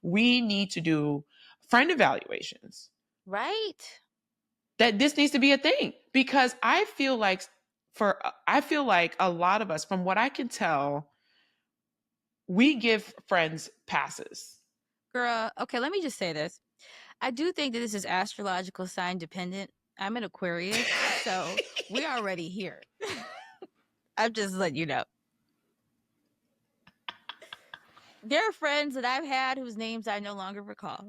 we need to do friend evaluations. Right. That this needs to be a thing, because I feel like a lot of us, from what I can tell, we give friends passes. Girl, okay, let me just say this. I do think that this is astrological sign dependent. I'm an Aquarius, so we're already here. I'm just letting you know. There are friends that I've had whose names I no longer recall.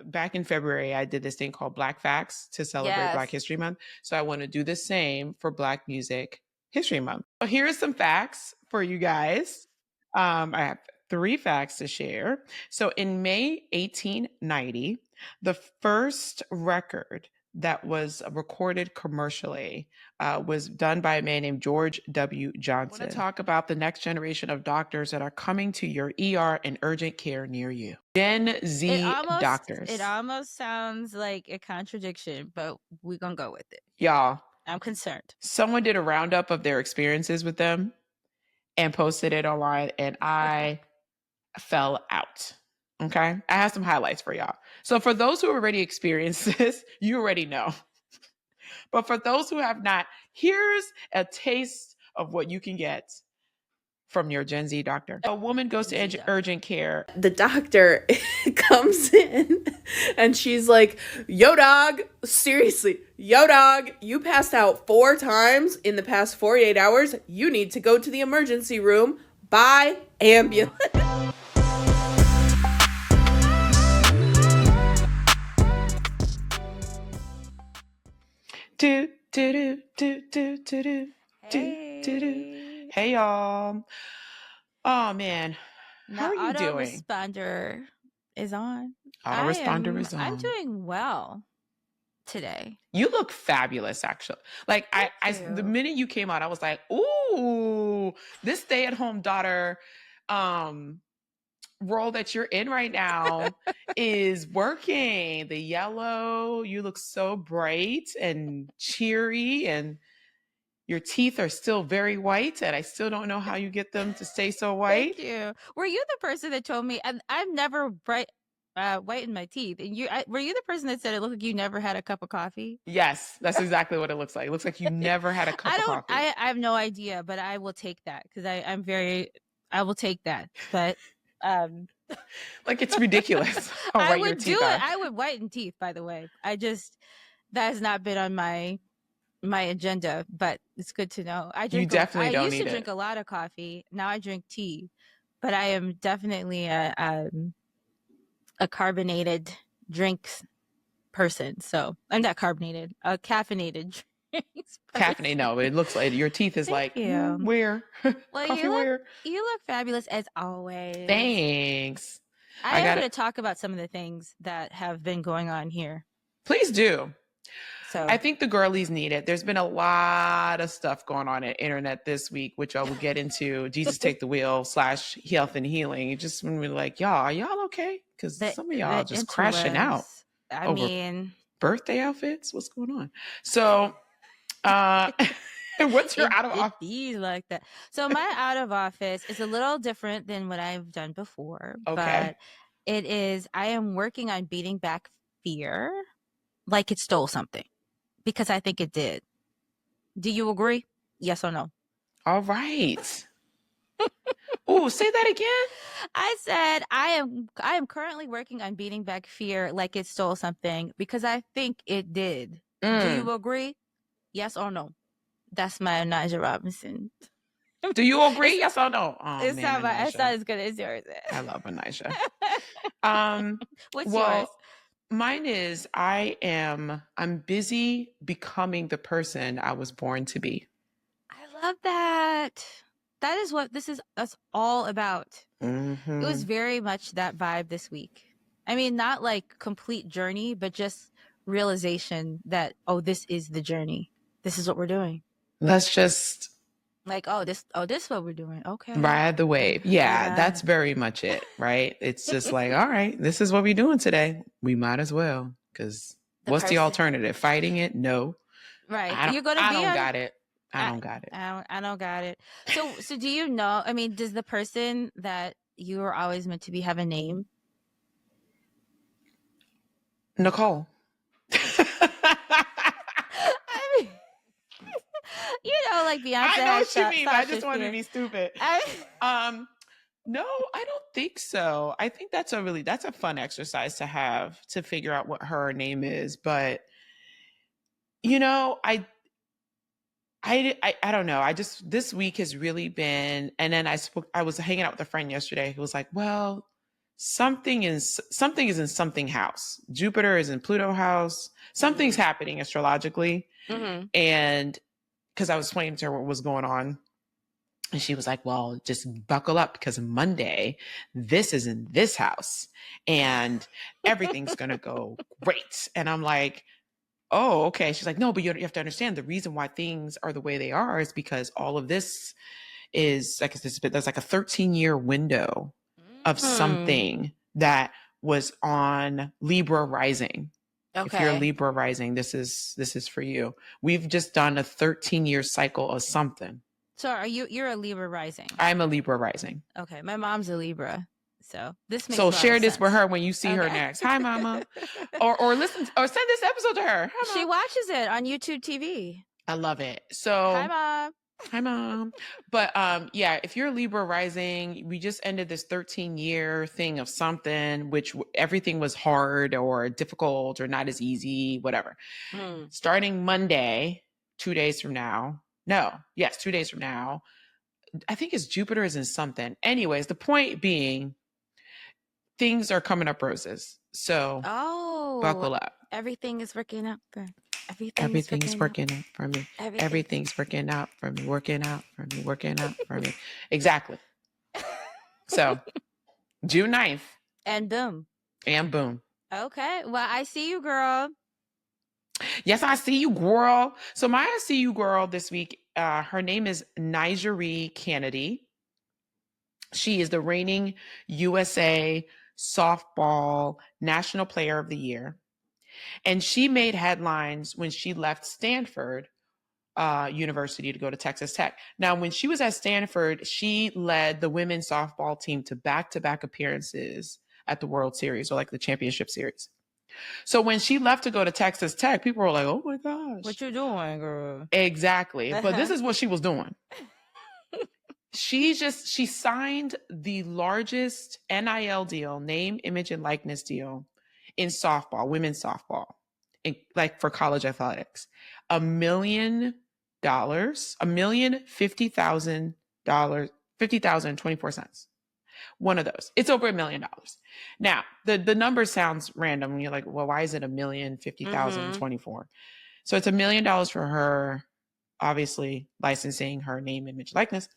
Back in February, I did this thing called Black Facts to celebrate Black History Month. So I want to do the same for Black Music History Month. So here are some facts for you guys. I have 3 facts to share. So in May 1890, the first record that was recorded commercially was done by a man named George W. Johnson. I want to talk about the next generation of doctors that are coming to your ER and urgent care near you. Gen Z doctors. It almost sounds like a contradiction, but we're going to go with it. Y'all. I'm concerned. Someone did a roundup of their experiences with them and posted it online, and I fell out. Okay. I have some highlights for y'all. So for those who already experienced this, you already know. But for those who have not, here's a taste of what you can get from your Gen Z doctor. A woman goes to urgent care. The doctor comes in and she's like, yo, dog, seriously, yo, dog, you passed out 4 times in the past 48 hours. You need to go to the emergency room by ambulance. Hey y'all. Oh man. How are you doing? Autoresponder is on. Autoresponder is on. I'm doing well today. You look fabulous, actually. Like the minute you came out, I was like, ooh, this stay-at-home daughter role that you're in right now is working. The yellow, you look so bright and cheery, and your teeth are still very white, and I still don't know how you get them to stay so white. Thank you. Were you the person that told me, and I've never whitened my teeth, and were you the person that said it looked like you never had a cup of coffee? Yes, that's exactly what it looks like. It looks like you never had a cup of coffee. I have no idea, but I will take that because I will take that. But like, it's ridiculous. I would do it. I would whiten teeth, by the way. That has not been on my agenda, but it's good to know. I used to drink a lot of coffee. Now I drink tea, but I am definitely a carbonated drinks person. So I'm not carbonated, a caffeinated drinks person. Caffeinated? No, it looks like your teeth is like, where? Well, coffee you look fabulous as always. Thanks. I am going to talk about some of the things that have been going on here. Please do. So I think the girlies need it. There's been a lot of stuff going on at internet this week, which I will get into. Jesus Take the Wheel / Health and Healing. Just when we're like, y'all, are y'all okay? Because some of y'all just crashing out. I mean, birthday outfits. What's going on? So, what's your out of office? Like that. So my out of office is a little different than what I've done before. Okay. But it is. I am working on beating back fear, like it stole something. Because I think it did. Do you agree? Yes or no? All right. Oh, say that again. I said I am currently working on beating back fear like it stole something because I think it did. Do you agree? Yes or no? That's my Elijah Robinson. Do you agree? Yes or no? Oh, it's not as good as yours. I love Elijah. What's yours? Mine is I'm busy becoming the person I was born to be. I love that. That is what this is us all about. Mm-hmm. It was very much that vibe this week. I mean, not like complete journey, but just realization that, this is the journey. This is what we're doing. Let's just like, this is what we're doing. Okay. Ride the wave. Yeah, that's very much it, right? It's just like, all right, this is what we're doing today. We might as well, because what's the alternative? Fighting it? No. Right. I don't got it. I don't got it. I don't got it. So do you know, I mean, does the person that you were always meant to be have a name? Nicole. I mean, like Beyonce. I know what you mean, but I just wanted to be stupid. No, I don't think so. I think that's a fun exercise to have, to figure out what her name is. But I don't know. This week has really been, and then I was hanging out with a friend yesterday who was like, well, something is in something house. Jupiter is in Pluto house. Something's happening astrologically. Mm-hmm. And because I was explaining to her what was going on. And she was like, well, just buckle up because Monday, this is in this house and everything's going to go great. And I'm like, oh, okay. She's like, no, but you have to understand the reason why things are the way they are is because all of this is like, there's like a 13-year window of something that was on Libra rising. Okay. If you're Libra rising, this is for you. We've just done a 13-year cycle of something. So you're a Libra rising? I'm a Libra rising. Okay. My mom's a Libra. So this makes So share this with her when you see her next. Hi, Mama. or listen or send this episode to her. Hi, she watches it on YouTube TV. I love it. So hi, Mom. Hi, Mom. But yeah, if you're Libra rising, we just ended this 13-year thing of something, which everything was hard or difficult or not as easy, whatever. Starting Monday, 2 days from now. 2 days from now. I think Jupiter is in something. Anyways, the point being, things are coming up roses. So buckle up. Everything is working out for Everything's working out for me. Everything's working out for me. Working out for me. Working out for me. Exactly. So June 9th. And boom. Okay. Well, I see you, girl. Yes, I see you, girl. So my I see you, girl, this week, her name is NiJaree Canady. She is the reigning USA softball national player of the year. And she made headlines when she left Stanford University to go to Texas Tech. Now, when she was at Stanford, she led the women's softball team to back-to-back appearances at the World Series, or like the championship series. So when she left to go to Texas Tech, people were like, oh my gosh. What you doing, girl? Exactly. But this is what she was doing. She signed the largest NIL deal, name, image, and likeness deal in softball, women's softball, like for college athletics. $1 million, $1,050,000, $50,024. One of those. It's over $1 million. Now, the number sounds random. You're like, well, why is it $1,050,024? So it's $1 million for her, obviously licensing her name, image, likeness.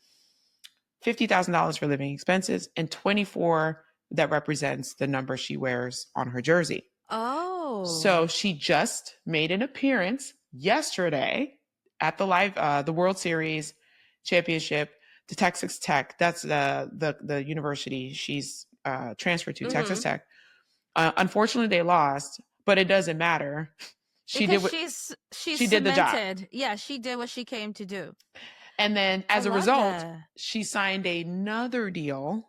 $50,000 for living expenses, and $24,000 that represents the number she wears on her jersey. Oh. So she just made an appearance yesterday at the World Series championship to Texas Tech. That's the university she's transferred to, Texas Tech. Unfortunately, they lost, but it doesn't matter. She did the job. Yeah, she did what she came to do. And then as a result, she signed another deal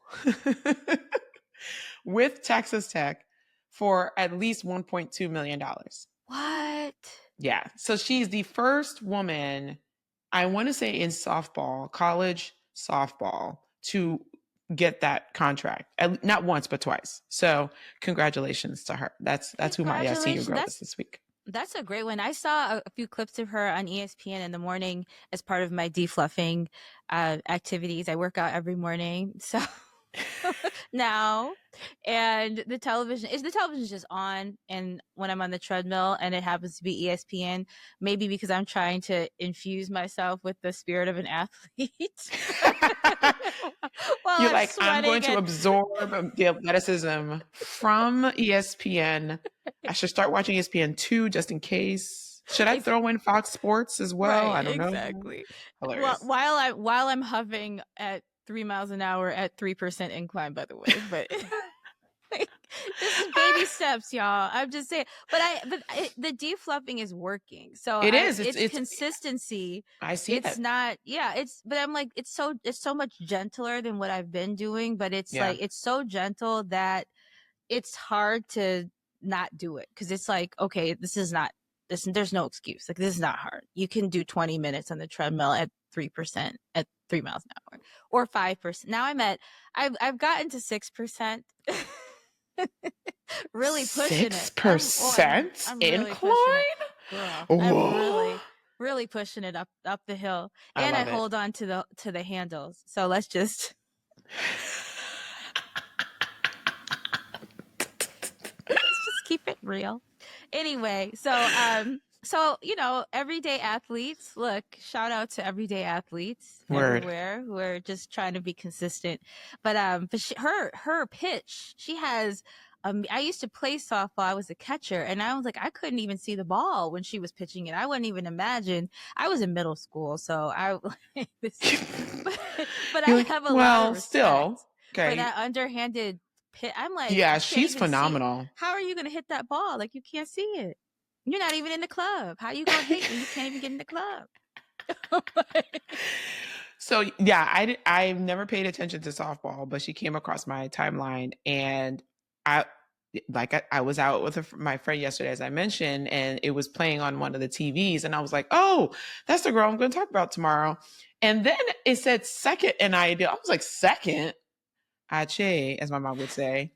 with Texas Tech for at least $1.2 million. What? Yeah. So she's the first woman, I want to say in softball, college softball, to get that contract. Not once, but twice. So congratulations to her. That's who my SEU girl is this week. That's a great one. I saw a few clips of her on ESPN in the morning as part of my defluffing activities. I work out every morning. So now, and the television is just on, and when I'm on the treadmill and it happens to be ESPN, maybe because I'm trying to infuse myself with the spirit of an athlete. You're like, I'm going to absorb the athleticism from ESPN. I should start watching ESPN2 just in case. Should I throw in Fox Sports as well? Right, I don't know. Exactly. Hilarious. Well, while I'm hovering at 3 miles an hour at 3% incline, by the way, but This is baby steps, y'all. I'm just saying, but the defluffing is working. So it's consistency. I see it's it. Not, yeah, but I'm like, it's so much gentler than what I've been doing, but it's like, it's so gentle that it's hard to not do it. Cause it's like, okay, there's no excuse. Like, this is not hard. You can do 20 minutes on the treadmill at 3%, at 3 miles an hour, or 5%. Now I've gotten to 6%. Really pushing 6% I'm really incline? Girl, I'm really pushing it up the hill. And I hold on to the handles. So let's just keep it real. Anyway, so, everyday athletes, look, shout out to everyday athletes everywhere who are just trying to be consistent. But her pitch, she has, I used to play softball. I was a catcher, and I was like, I couldn't even see the ball when she was pitching it. I wouldn't even imagine. I was in middle school, so but I have a lot of respect for that underhanded pitch. I'm like, yeah, she's phenomenal. How are you going to hit that ball? Like, you can't see it. You're not even in the club. How are you going to hit when you can't even get in the club? So yeah, I've never paid attention to softball, but she came across my timeline, and I was out with my friend yesterday, as I mentioned, and it was playing on one of the TVs, and I was like, oh, that's the girl I'm going to talk about tomorrow. And then it said second, and I was like, second? Ache, as my mom would say.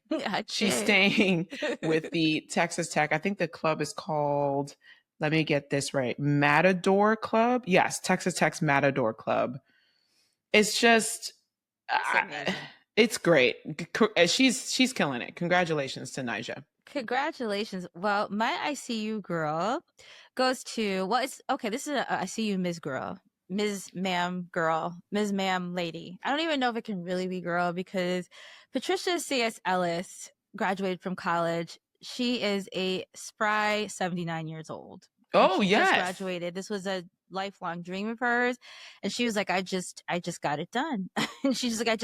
She's staying with the Texas Tech. I think the club is called, let me get this right, Matador Club. Yes, Texas Tech's Matador Club. It's just, it's great. She's killing it. Congratulations to NiJaree. Congratulations. Well, my ICU girl goes to, this is a ICU Ms. Girl. Ms. Ma'am girl, Ms. Ma'am lady. I don't even know if it can really be girl, because Patricia Sias Ellis graduated from college. She is a spry 79 years old. Oh, yes. Just graduated. This was a lifelong dream of hers. And she was like, I just got it done. And she's like, I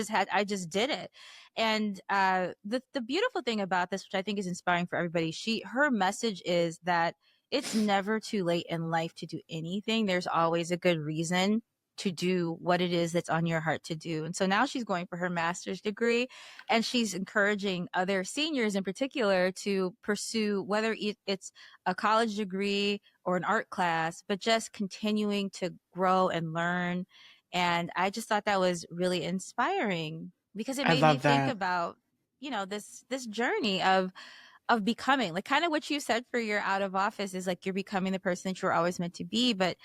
just did it. And the beautiful thing about this, which I think is inspiring for everybody, her message is that it's never too late in life to do anything. There's always a good reason to do what it is that's on your heart to do. And so now she's going for her master's degree, and she's encouraging other seniors in particular to pursue, whether it's a college degree or an art class, but just continuing to grow and learn. And I just thought that was really inspiring, because it made me think about, this journey of becoming, like, kind of what you said for your out of office is like, you're becoming the person that you were always meant to be. But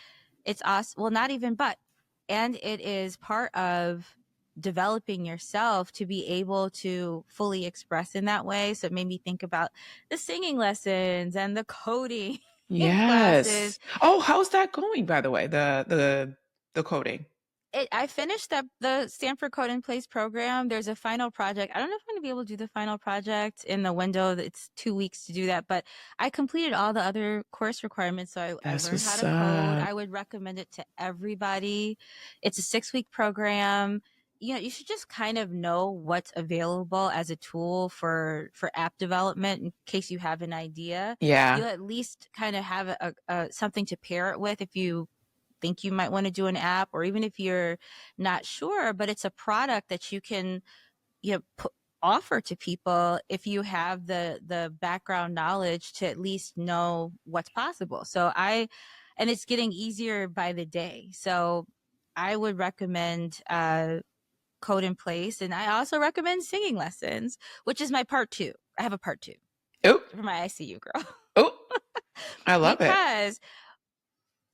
it's us. Well, not even, but, and it is part of developing yourself to be able to fully express in that way. So it made me think about the singing lessons and the coding classes. Oh, how's that going, by the way? The coding. I finished the Stanford Code in Place program. There's a final project. I don't know if I'm going to be able to do the final project in the window. It's 2 weeks to do that, but I completed all the other course requirements. So I learned how to code. I would recommend it to everybody. It's a 6-week program. You should just kind of know what's available as a tool for app development in case you have an idea. Yeah. You'll at least kind of have something to pair it with if you think you might want to do an app, or even if you're not sure, but it's a product that you can offer to people if you have the background knowledge to at least know what's possible. And it's getting easier by the day. So I would recommend Code in Place. And I also recommend singing lessons, which is my part 2. I have a part 2 for my ICU girl. Oh, I love it.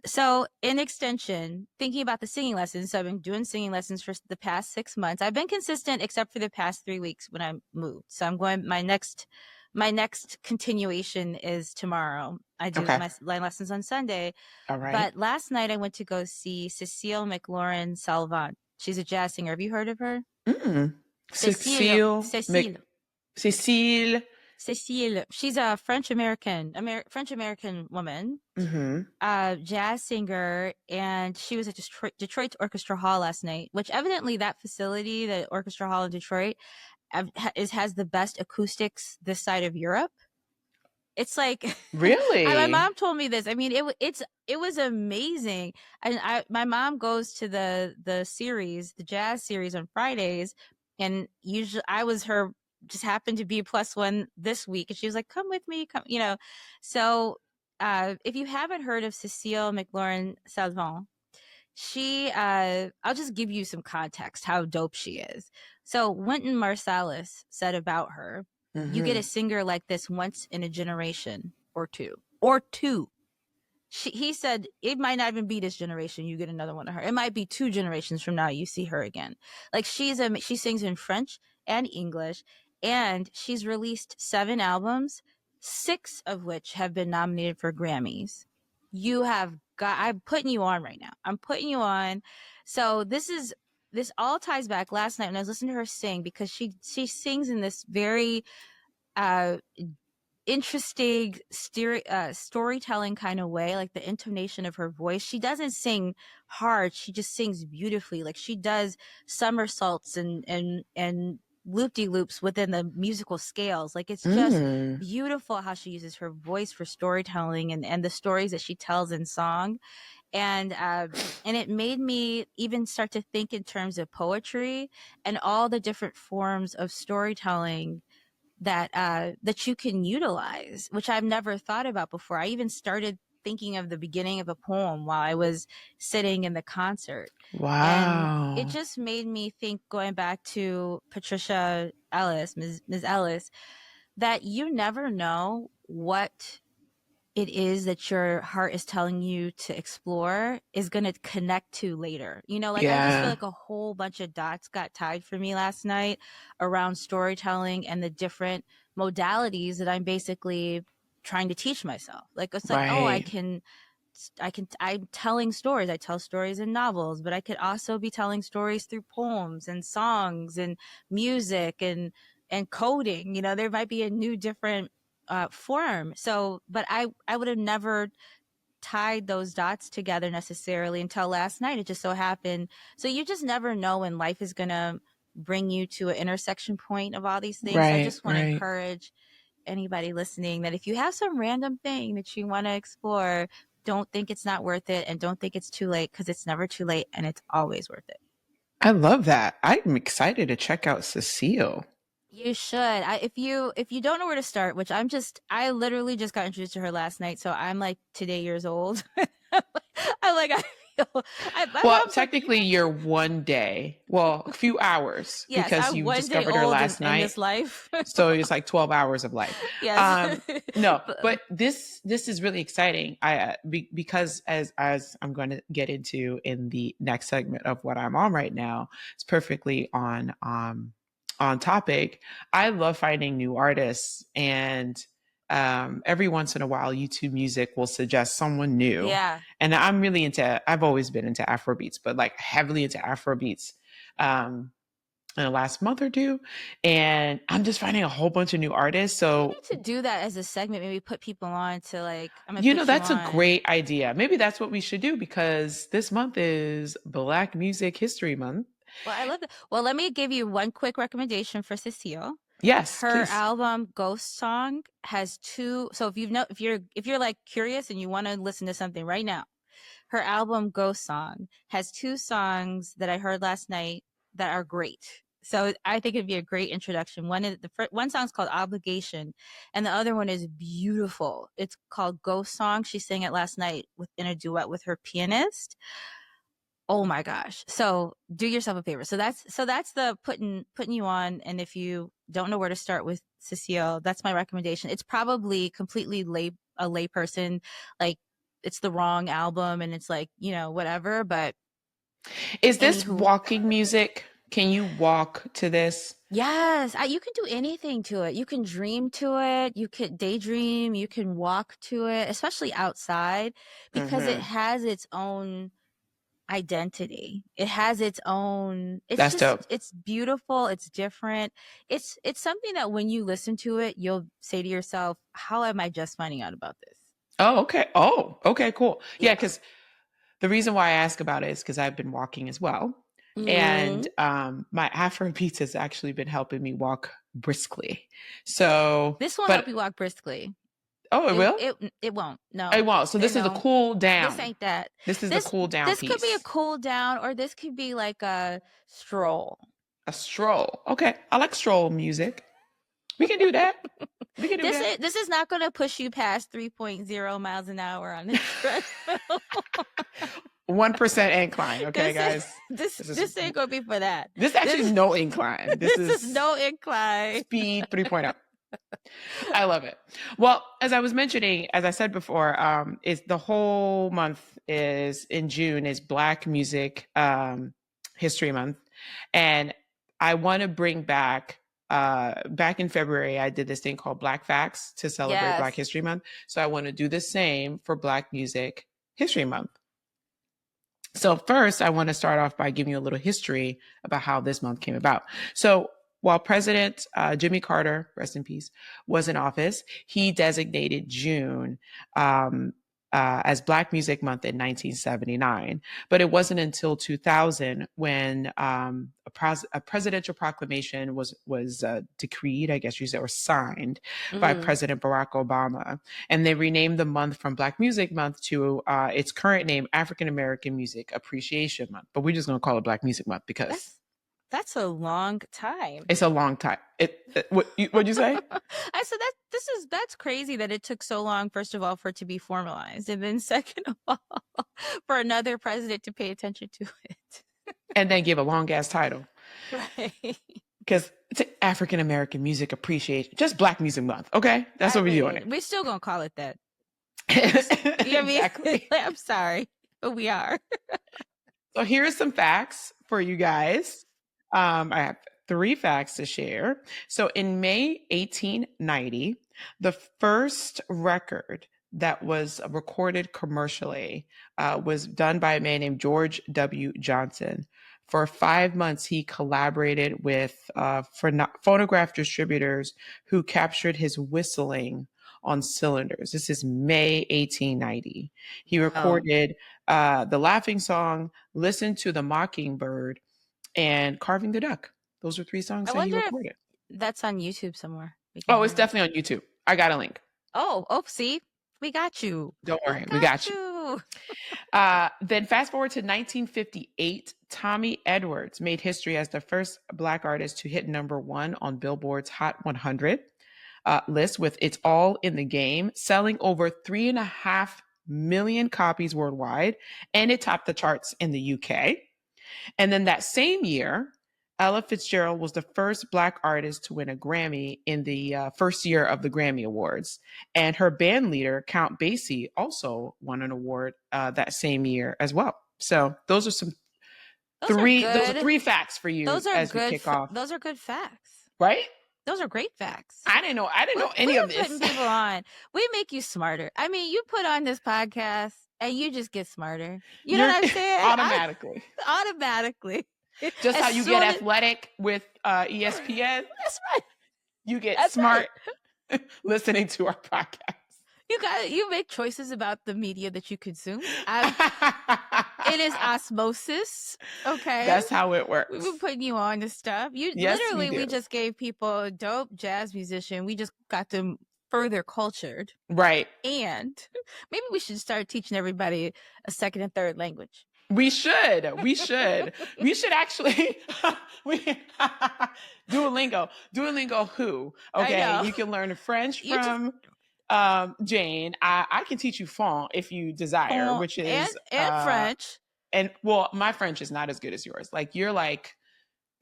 So in extension, thinking about the singing lessons, so I've been doing singing lessons for the past 6 months. I've been consistent except for the past 3 weeks when I moved. So I'm going, my next continuation is tomorrow. I do my lessons on Sunday. All right. But last night I went to go see Cécile McLorin Salvant. She's a jazz singer. Have you heard of her? Cécile. She's a French American woman, jazz singer, and she was at Detroit Orchestra Hall last night. Which evidently that facility, the Orchestra Hall in Detroit, has the best acoustics this side of Europe. It's like really. My mom told me this. I mean, it was amazing. And my mom goes to the series, the jazz series on Fridays, and usually I was her, just happened to be +1 this week, and she was like, "Come with me, come." So if you haven't heard of Cécile McLorin Salvant, she I'll just give you some context how dope she is. So Wynton Marsalis said about her, you get a singer like this once in a generation or two. He said it might not even be this generation you get another one of her. It might be 2 generations from now you see her again. Like she sings in French and English, and she's released 7 albums, 6 of which have been nominated for Grammys. I'm putting you on right now. I'm putting you on. So this all ties back last night when I was listening to her sing, because she sings in this very interesting storytelling kind of way, like the intonation of her voice. She doesn't sing hard. She just sings beautifully. Like she does somersaults and loop-de-loops within the musical scales. Like it's just beautiful how she uses her voice for storytelling and the stories that she tells in song. And it made me even start to think in terms of poetry and all the different forms of storytelling that you can utilize, which I've never thought about before. I even started thinking of the beginning of a poem while I was sitting in the concert. Wow. And it just made me think, going back to Patricia Ellis, Ms. Ellis, that you never know what it is that your heart is telling you to explore is going to connect to later. I just feel like a whole bunch of dots got tied for me last night around storytelling and the different modalities that I'm basically trying to teach myself. Like, it's like, I'm telling stories. I tell stories in novels, but I could also be telling stories through poems and songs and music and coding. There might be a new different form. So, but I would have never tied those dots together necessarily until last night. It just so happened. So you just never know when life is going to bring you to an intersection point of all these things. Right, so I just want to encourage anybody listening that if you have some random thing that you want to explore, don't think it's not worth it, and don't think it's too late, because it's never too late and it's always worth it. I love that. I'm excited to check out Cécile. You should. If you don't know where to start, which I literally just got introduced to her last night, so I'm like today years old. Technically you're one day, a few hours, yes, because you discovered her last night. In this life. So it's like 12 hours of life. Yes. No, but this is really exciting. Because as I'm going to get into in the next segment of what I'm on right now, it's perfectly on topic. I love finding new artists, and every once in a while YouTube Music will suggest someone new. Yeah. And I've always been into Afrobeats, but like heavily into Afrobeats in the last month or two. And I'm just finding a whole bunch of new artists. So we need to do that as a segment, maybe put people on to like, that's a great idea. Maybe that's what we should do, because this month is Black Music History Month. Well, I love that. Well, let me give you one quick recommendation for Cécile. Yes, her please. album Ghost Song has 2. So if you're like curious and you want to listen to something right now, her album Ghost Song has 2 songs that I heard last night that are great. So I think it'd be a great introduction. One song's called Obligation, and the other one is beautiful. It's called Ghost Song. She sang it last night in a duet with her pianist. Oh my gosh. So do yourself a favor. So that's the putting you on. And if you don't know where to start with Cécile, that's my recommendation. It's probably completely a lay person. Like it's the wrong album and it's like, whatever, but. Is this walking music? Can you walk to this? Yes. You can do anything to it. You can dream to it. You can daydream. You can walk to it, especially outside, because it has its own identity. It has its own. That's dope. It's beautiful. It's different. It's something that when you listen to it, you'll say to yourself, "How am I just finding out about this?" Oh, okay. Oh, okay. Cool. Yeah, because the reason why I ask about it is because I've been walking as well, And my Afro beats has actually been helping me walk briskly. So this won't help you walk briskly. Oh, it will? It won't. No. It won't. So this is a cool down. This ain't that. This is the cool down piece. This could be a cool down, or this could be like a stroll. A stroll. Okay. I like stroll music. We can do that. We can do that. This is not going to push you past 3.0 miles an hour on the treadmill. 1% incline. Okay, guys. This ain't going to be for that. This actually is no incline. This is no incline. Speed 3.0. I love it. Well, as I was mentioning, as I said before, is the whole month is in June is Black Music History Month. And I want to bring back in February, I did this thing called Black Facts to celebrate Black History Month. So I want to do the same for Black Music History Month. So first, I want to start off by giving you a little history about how this month came about. So while President Jimmy Carter, rest in peace, was in office, he designated June as Black Music Month in 1979. But it wasn't until 2000 when a presidential proclamation was decreed, I guess you say, or signed by President Barack Obama. And they renamed the month from Black Music Month to its current name, African American Music Appreciation Month. But we're just going to call it Black Music Month because... That's a long time. It's a long time. What'd you say? I said that's crazy that it took so long, first of all, for it to be formalized. And then second of all, for another president to pay attention to it. And then give a long ass title. Right. Because it's African American Music Appreciation, just Black Music Month. Okay? That's what we're doing. We're still going to call it that. You know what I mean? Exactly. I'm sorry, but we are. So here are some facts for you guys. I have 3 facts to share. So in May 1890, the first record that was recorded commercially was done by a man named George W. Johnson. For 5 months, he collaborated with phonograph distributors who captured his whistling on cylinders. This is May 1890. He recorded the Laughing Song, Listen to the Mockingbird, and Carving the Duck. Those are 3 songs that he recorded. That's on YouTube somewhere. Oh, it's definitely on YouTube. I got a link. Oh, see? We got you. Don't worry. We got you. Then fast forward to 1958, Tommy Edwards made history as the first Black artist to hit #1 on Billboard's Hot 100 list with It's All in the Game, selling over 3.5 million copies worldwide, and it topped the charts in the UK. And then that same year, Ella Fitzgerald was the first Black artist to win a Grammy in the first year of the Grammy Awards. And her band leader, Count Basie, also won an award that same year as well. So those are those are 3 facts for you as we kick off. Those are good facts. Right? Those are great facts. I didn't know any of this. Putting people on. We make you smarter. I mean, you put on this podcast and you just get smarter. You know what I'm saying? Automatically. Automatically. Just how you get athletic with ESPN. That's right. You get smart listening to our podcast. You make choices about the media that you consume. It is osmosis. Okay. That's how it works. We've been putting you on to stuff. We just gave people a dope jazz musician. We just got them further cultured. Right. And maybe we should start teaching everybody a second and third language. We should. We should actually Duolingo. Duolingo who? Okay. You can learn French from Jane. I can teach you Fon if you desire, which is and French. And well, my French is not as good as yours. Like you're like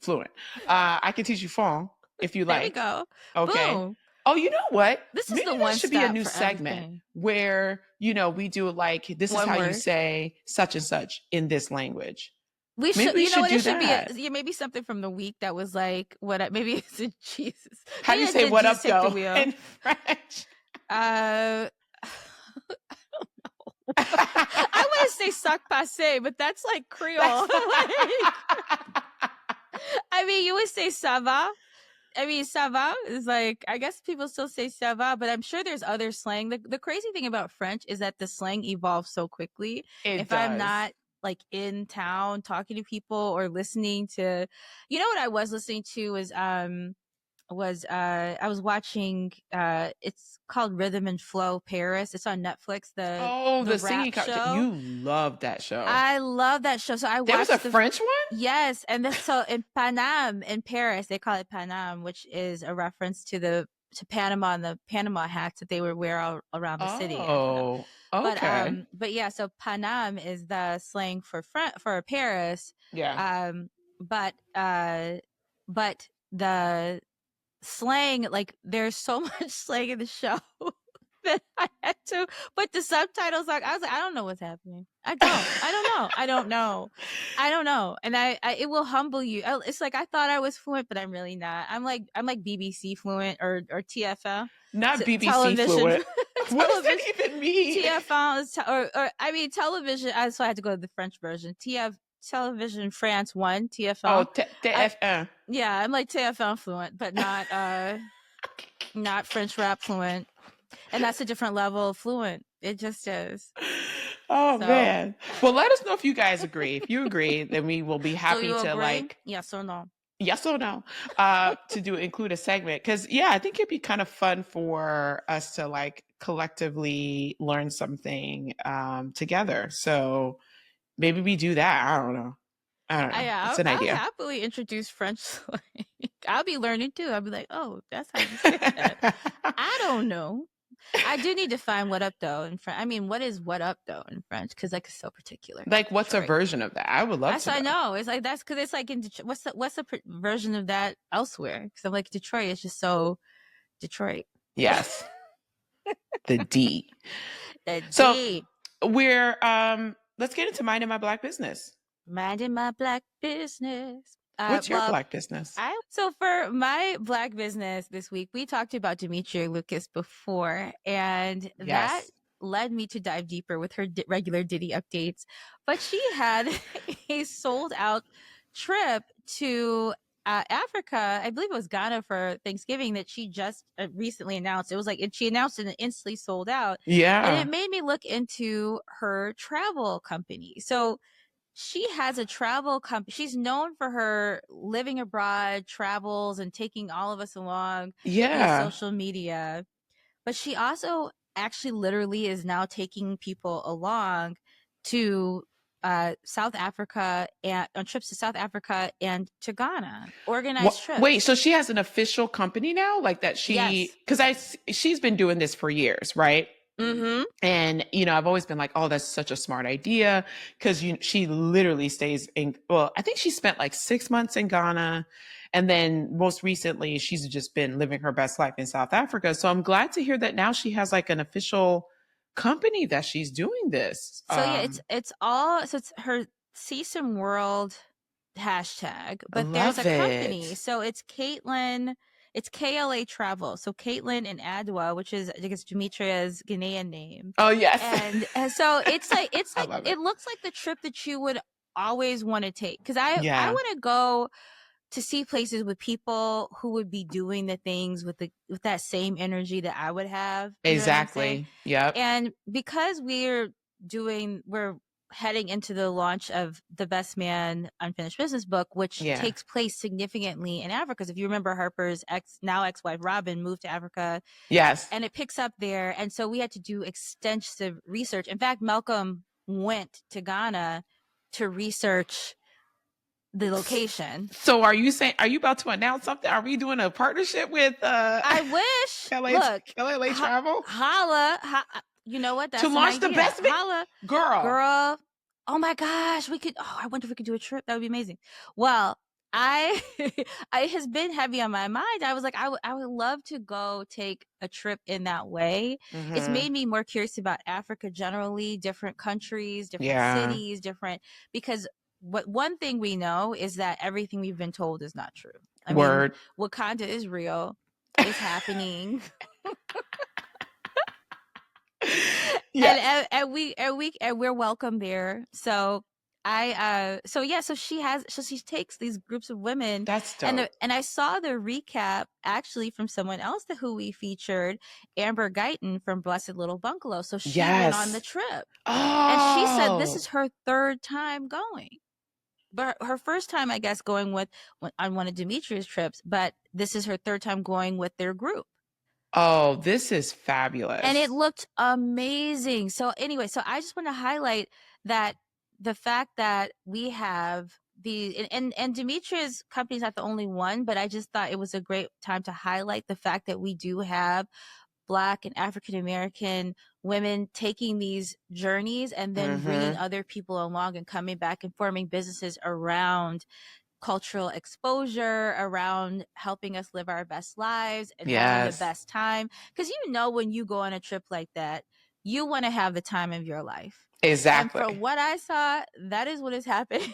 fluent. I can teach you Fon if you like. There we go. Okay. Boom. Oh, you know what? This is the one. Should be a new segment where we do like this is how you say such and such in this language. We should. You know what? It should be maybe something from the week that was like what? Maybe it's in Jesus. How do you say "what up, go" in French? I don't know. I want to say "sac passe," but that's like Creole. I mean, you would say "ça va." I mean, ça va is like, I guess people still say ça va, but I'm sure there's other slang. The crazy thing about French is that the slang evolves so quickly. If I'm not like in town talking to people or listening to, you know what I was listening to was I was watching it's called Rhythm and Flow Paris. It's on Netflix. The singing show. You love that show. I love that show. So I watched. There was a French one? Yes, and so in Paname in Paris, they call it Paname, which is a reference to Panama and the Panama hats that they would wear all around the city. Oh, okay. But yeah, so Paname is the slang for Paris. Yeah. But the slang, like there's so much slang in the show that I had to put the subtitles on. I was like, I don't know what's happening. I don't know. And it will humble you. It's like, I thought I was fluent, but I'm really not. I'm like BBC fluent or TFL. Not BBC television. Fluent. What does that even mean? TFL is television. So I had to go to the French version. Television France 1, TFL. Oh, TFL. Yeah, I'm like TFL fluent, but not French rap fluent. And that's a different level of fluent. It just is. Oh, man. Well, let us know if you guys agree. If you agree, then we will be happy to agree? Like... Yes or no? Yes or no? To include a segment. Because, yeah, I think it'd be kind of fun for us to like collectively learn something together. So maybe we do that. I don't know. It's an idea. I'll happily introduce French slang. I'll be learning too. I'll be like, oh, that's how you say that. I don't know. I do need to find what up though in French. I mean, what is what up though in French? Because like it's so particular. Like, what's Detroit. A version of that? I would love to know. I know. It's like that's because it's like in Detroit. What's the version of that elsewhere? Because I'm like Detroit is just so Detroit. Yes. The D. The D. So we're let's get into minding my Black business. Minding my Black business. What's your Black business? So for my Black business this week, we talked about Demetria Lucas before, and that led me to dive deeper with her regular Diddy updates. But she had a sold out trip to Africa. I believe it was Ghana for Thanksgiving that she just recently announced. It was like she announced it and it instantly sold out. Yeah. And it made me look into her travel company. So she has a travel company. She's known for her living abroad travels and taking all of us along via social media. But she also actually literally is now taking people along to South Africa and on trips to South Africa and to Ghana, organized trips. Wait, so she has an official company now, like that? She's been doing this for years, right? Mm-hmm. And, I've always been like, oh, that's such a smart idea. Cause she literally stays I think she spent like 6 months in Ghana. And then most recently she's just been living her best life in South Africa. So I'm glad to hear that now she has like an official company that she's doing this. So it's her CSIM World hashtag, but there's a company. So it's Caitlin. It's KLA Travel. So Caitlin and Adwa, which is, I guess, Demetria's Ghanaian name. Oh, yes. And so it's like it looks like the trip that you would always want to take. Because I want to go to see places with people who would be doing the things with that same energy that I would have. Exactly. Yep. And because we're heading into the launch of The Best Man Unfinished Business book, which takes place significantly in Africa. Because if you remember, Harper's ex-wife Robin moved to Africa. Yes. And it picks up there. And so we had to do extensive research. In fact, Malcolm went to Ghana to research the location. So are you about to announce something? Are we doing a partnership with I wish. LA Travel? Holla. You know what? That's to launch The Best Man? Holla. Girl. Oh my gosh. I wonder if we could do a trip. That would be amazing. Well, it has been heavy on my mind. I was like, I would love to go take a trip in that way. Mm-hmm. It's made me more curious about Africa generally, different countries, different cities, because one thing we know is that everything we've been told is not true. I mean, Wakanda is real. It's happening. Yes. And we're welcome there. So So she takes these groups of women. That's dope. And I saw the recap actually from someone else who we featured, Amber Guyton from Blessed Little Bungalow. So she went on the trip. Oh. And she said this is her third time going. But her first time, I guess, going on one of Demetria's trips, but this is her third time going with their group. Oh, this is fabulous. And it looked amazing. So anyway, so I just want to highlight that the fact that we have and Demetria's company is not the only one, but I just thought it was a great time to highlight the fact that we do have Black and African American women taking these journeys and then bringing other people along and coming back and forming businesses around cultural exposure, around helping us live our best lives and having the best time. Because when you go on a trip like that, you want to have the time of your life. Exactly. And for what I saw, that is what is happening.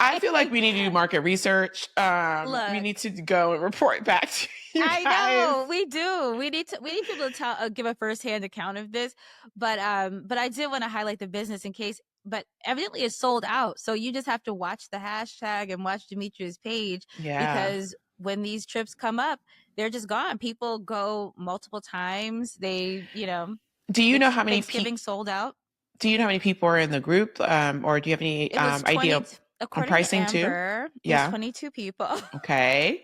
I feel like we need to do market research. We need to go and report back to you guys. I know we do. We need people to give a firsthand account of this. But I did want to highlight the business in case. But evidently it's sold out. So you just have to watch the hashtag and watch Demetria's page. Yeah. Because when these trips come up, they're just gone. People go multiple times. They, Do you know how many Thanksgiving sold out? Do you know how many people are in the group? Or do you have any idea on pricing to Amber, too? Yeah. 22 people. Okay.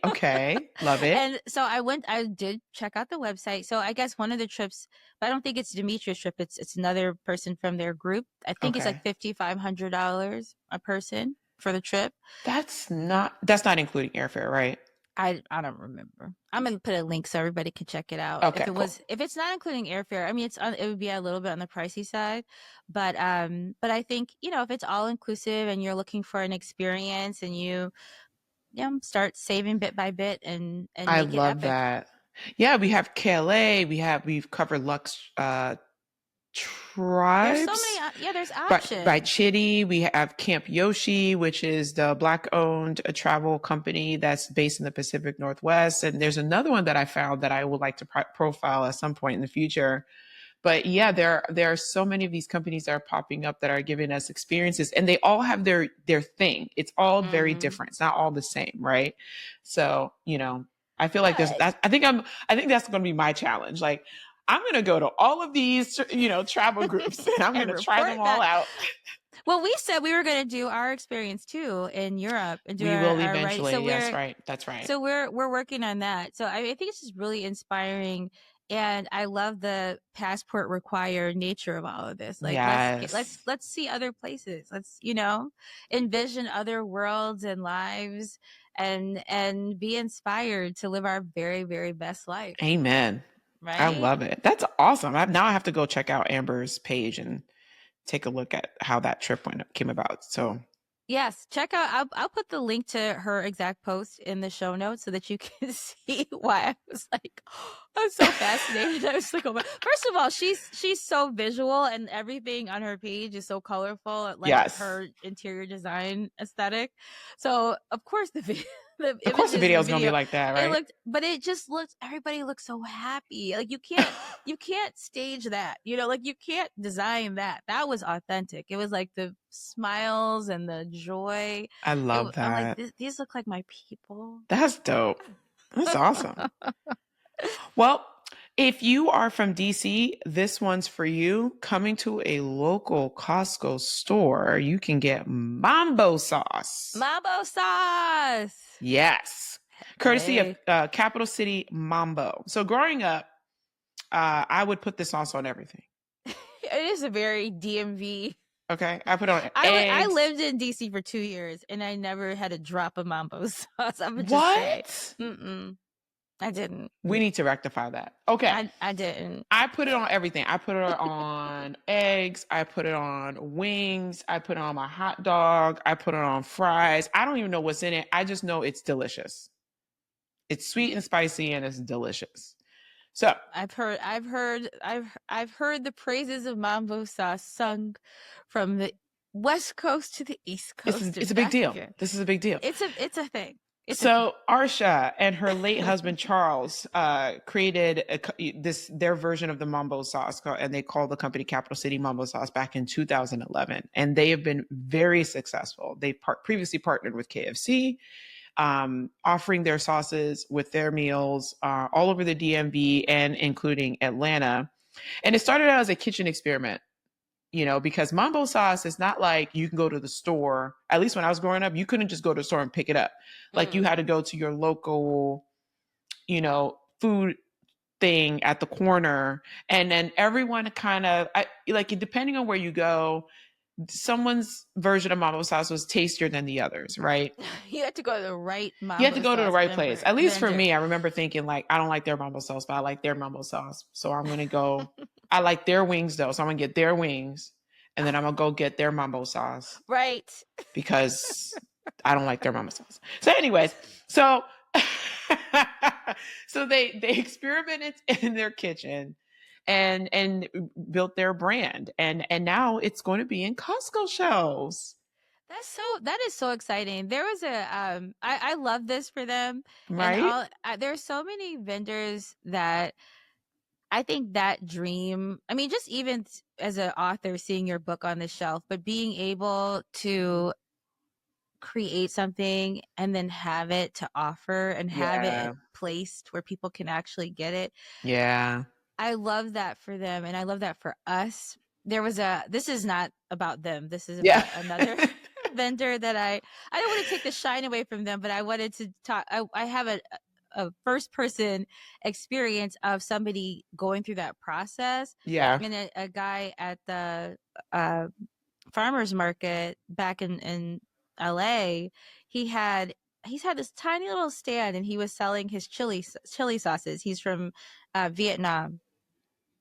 Love it. And so I did check out the website. So I guess one of the trips, but I don't think it's Demetria's trip. It's another person from their group. I think it's like $5,500 a person for the trip. That's not including airfare, right? I don't remember. I'm gonna put a link so everybody can check it out. Okay, if it's not including airfare, I mean it would be a little bit on the pricey side, but I think if it's all inclusive and you're looking for an experience and you start saving bit by bit and I make it love epic. that. Yeah, we have KLA. We've covered Lux Tribes. There's so many. There's options. By Chitty, we have Camp Yoshi, which is the Black-owned travel company that's based in the Pacific Northwest. And there's another one that I found that I would like to profile at some point in the future. But yeah, there are so many of these companies that are popping up that are giving us experiences, and they all have their thing. It's all very different. It's not all the same, right? So I feel like I think that's going to be my challenge. Like, I'm going to go to all of these, travel groups, and I'm going to try them all out. Well, we said we were going to do our experience too in Europe and do we will eventually. So that's right. So we're working on that. So I think it's just really inspiring, and I love the passport required nature of all of this. Like, let's see other places. Let's envision other worlds and lives, and be inspired to live our very, very best life. Amen. Right? I love it. That's awesome. Now I have to go check out Amber's page and take a look at how that trip came about. So yes, check out. I'll put the link to her exact post in the show notes so that you can see why I was like, I'm so fascinated. I was like, oh my. First of all, she's so visual, and everything on her page is so colorful, like her interior design aesthetic. So of course the video is gonna be like that, right? It just looks. Everybody looks so happy. Like you can't stage that. Like you can't design that. That was authentic. It was like the smiles and the joy. I love that. I'm like, these look like my people. That's dope. That's awesome. Well, if you are from DC, this one's for you. Coming to a local Costco store, you can get Mambo Sauce. Mambo Sauce. Yes. Courtesy of Capital City Mambo. So growing up, I would put this sauce on everything. It is a very DMV. Okay. I put on eggs. I lived in DC for 2 years, and I never had a drop of Mambo Sauce. I would just say. I didn't. We need to rectify that. Okay. I didn't. I put it on everything. I put it on eggs. I put it on wings. I put it on my hot dog. I put it on fries. I don't even know what's in it. I just know it's delicious. It's sweet and spicy, and it's delicious. So I've heard the praises of Mambo Sauce sung from the West Coast to the East Coast. It's a big deal. This is a big deal. It's a thing. So Arsha and her late husband Charles created their version of the Mambo sauce, and they called the company Capital City Mambo Sauce back in 2011, and they have been very successful. They previously partnered with KFC, offering their sauces with their meals all over the DMV and including Atlanta. And it started out as a kitchen experiment. Because Mambo sauce is not like you can go to the store. At least when I was growing up, you couldn't just go to the store and pick it up. Like you had to go to your local, food thing at the corner. And then everyone kind of, depending on where you go, someone's version of Mambo sauce was tastier than the others, right? You had to go to the right Mambo sauce. You had to go to the right place. At least for me, I remember thinking I don't like their Mambo sauce, but I like their Mambo sauce. So I'm going to go, I like their wings though. So I'm going to get their wings and then I'm going to go get their Mambo sauce. Right. Because I don't like their Mambo sauce. So anyways, so they experimented in their kitchen and built their brand. And now it's going to be in Costco shelves. That is so exciting. There was I love this for them. Right. And there's so many vendors that I think that dream, I mean, just even as an author, seeing your book on the shelf, but being able to create something and then have it to offer and have it placed where people can actually get it. Yeah. I love that for them. And I love that for us. This is not about them. This is about another vendor that I don't want to take the shine away from them, but I wanted to talk. I have a first person experience of somebody going through that process. Yeah. And a guy at the farmer's market back in LA, he's had this tiny little stand and he was selling his chili sauces. He's from Vietnam.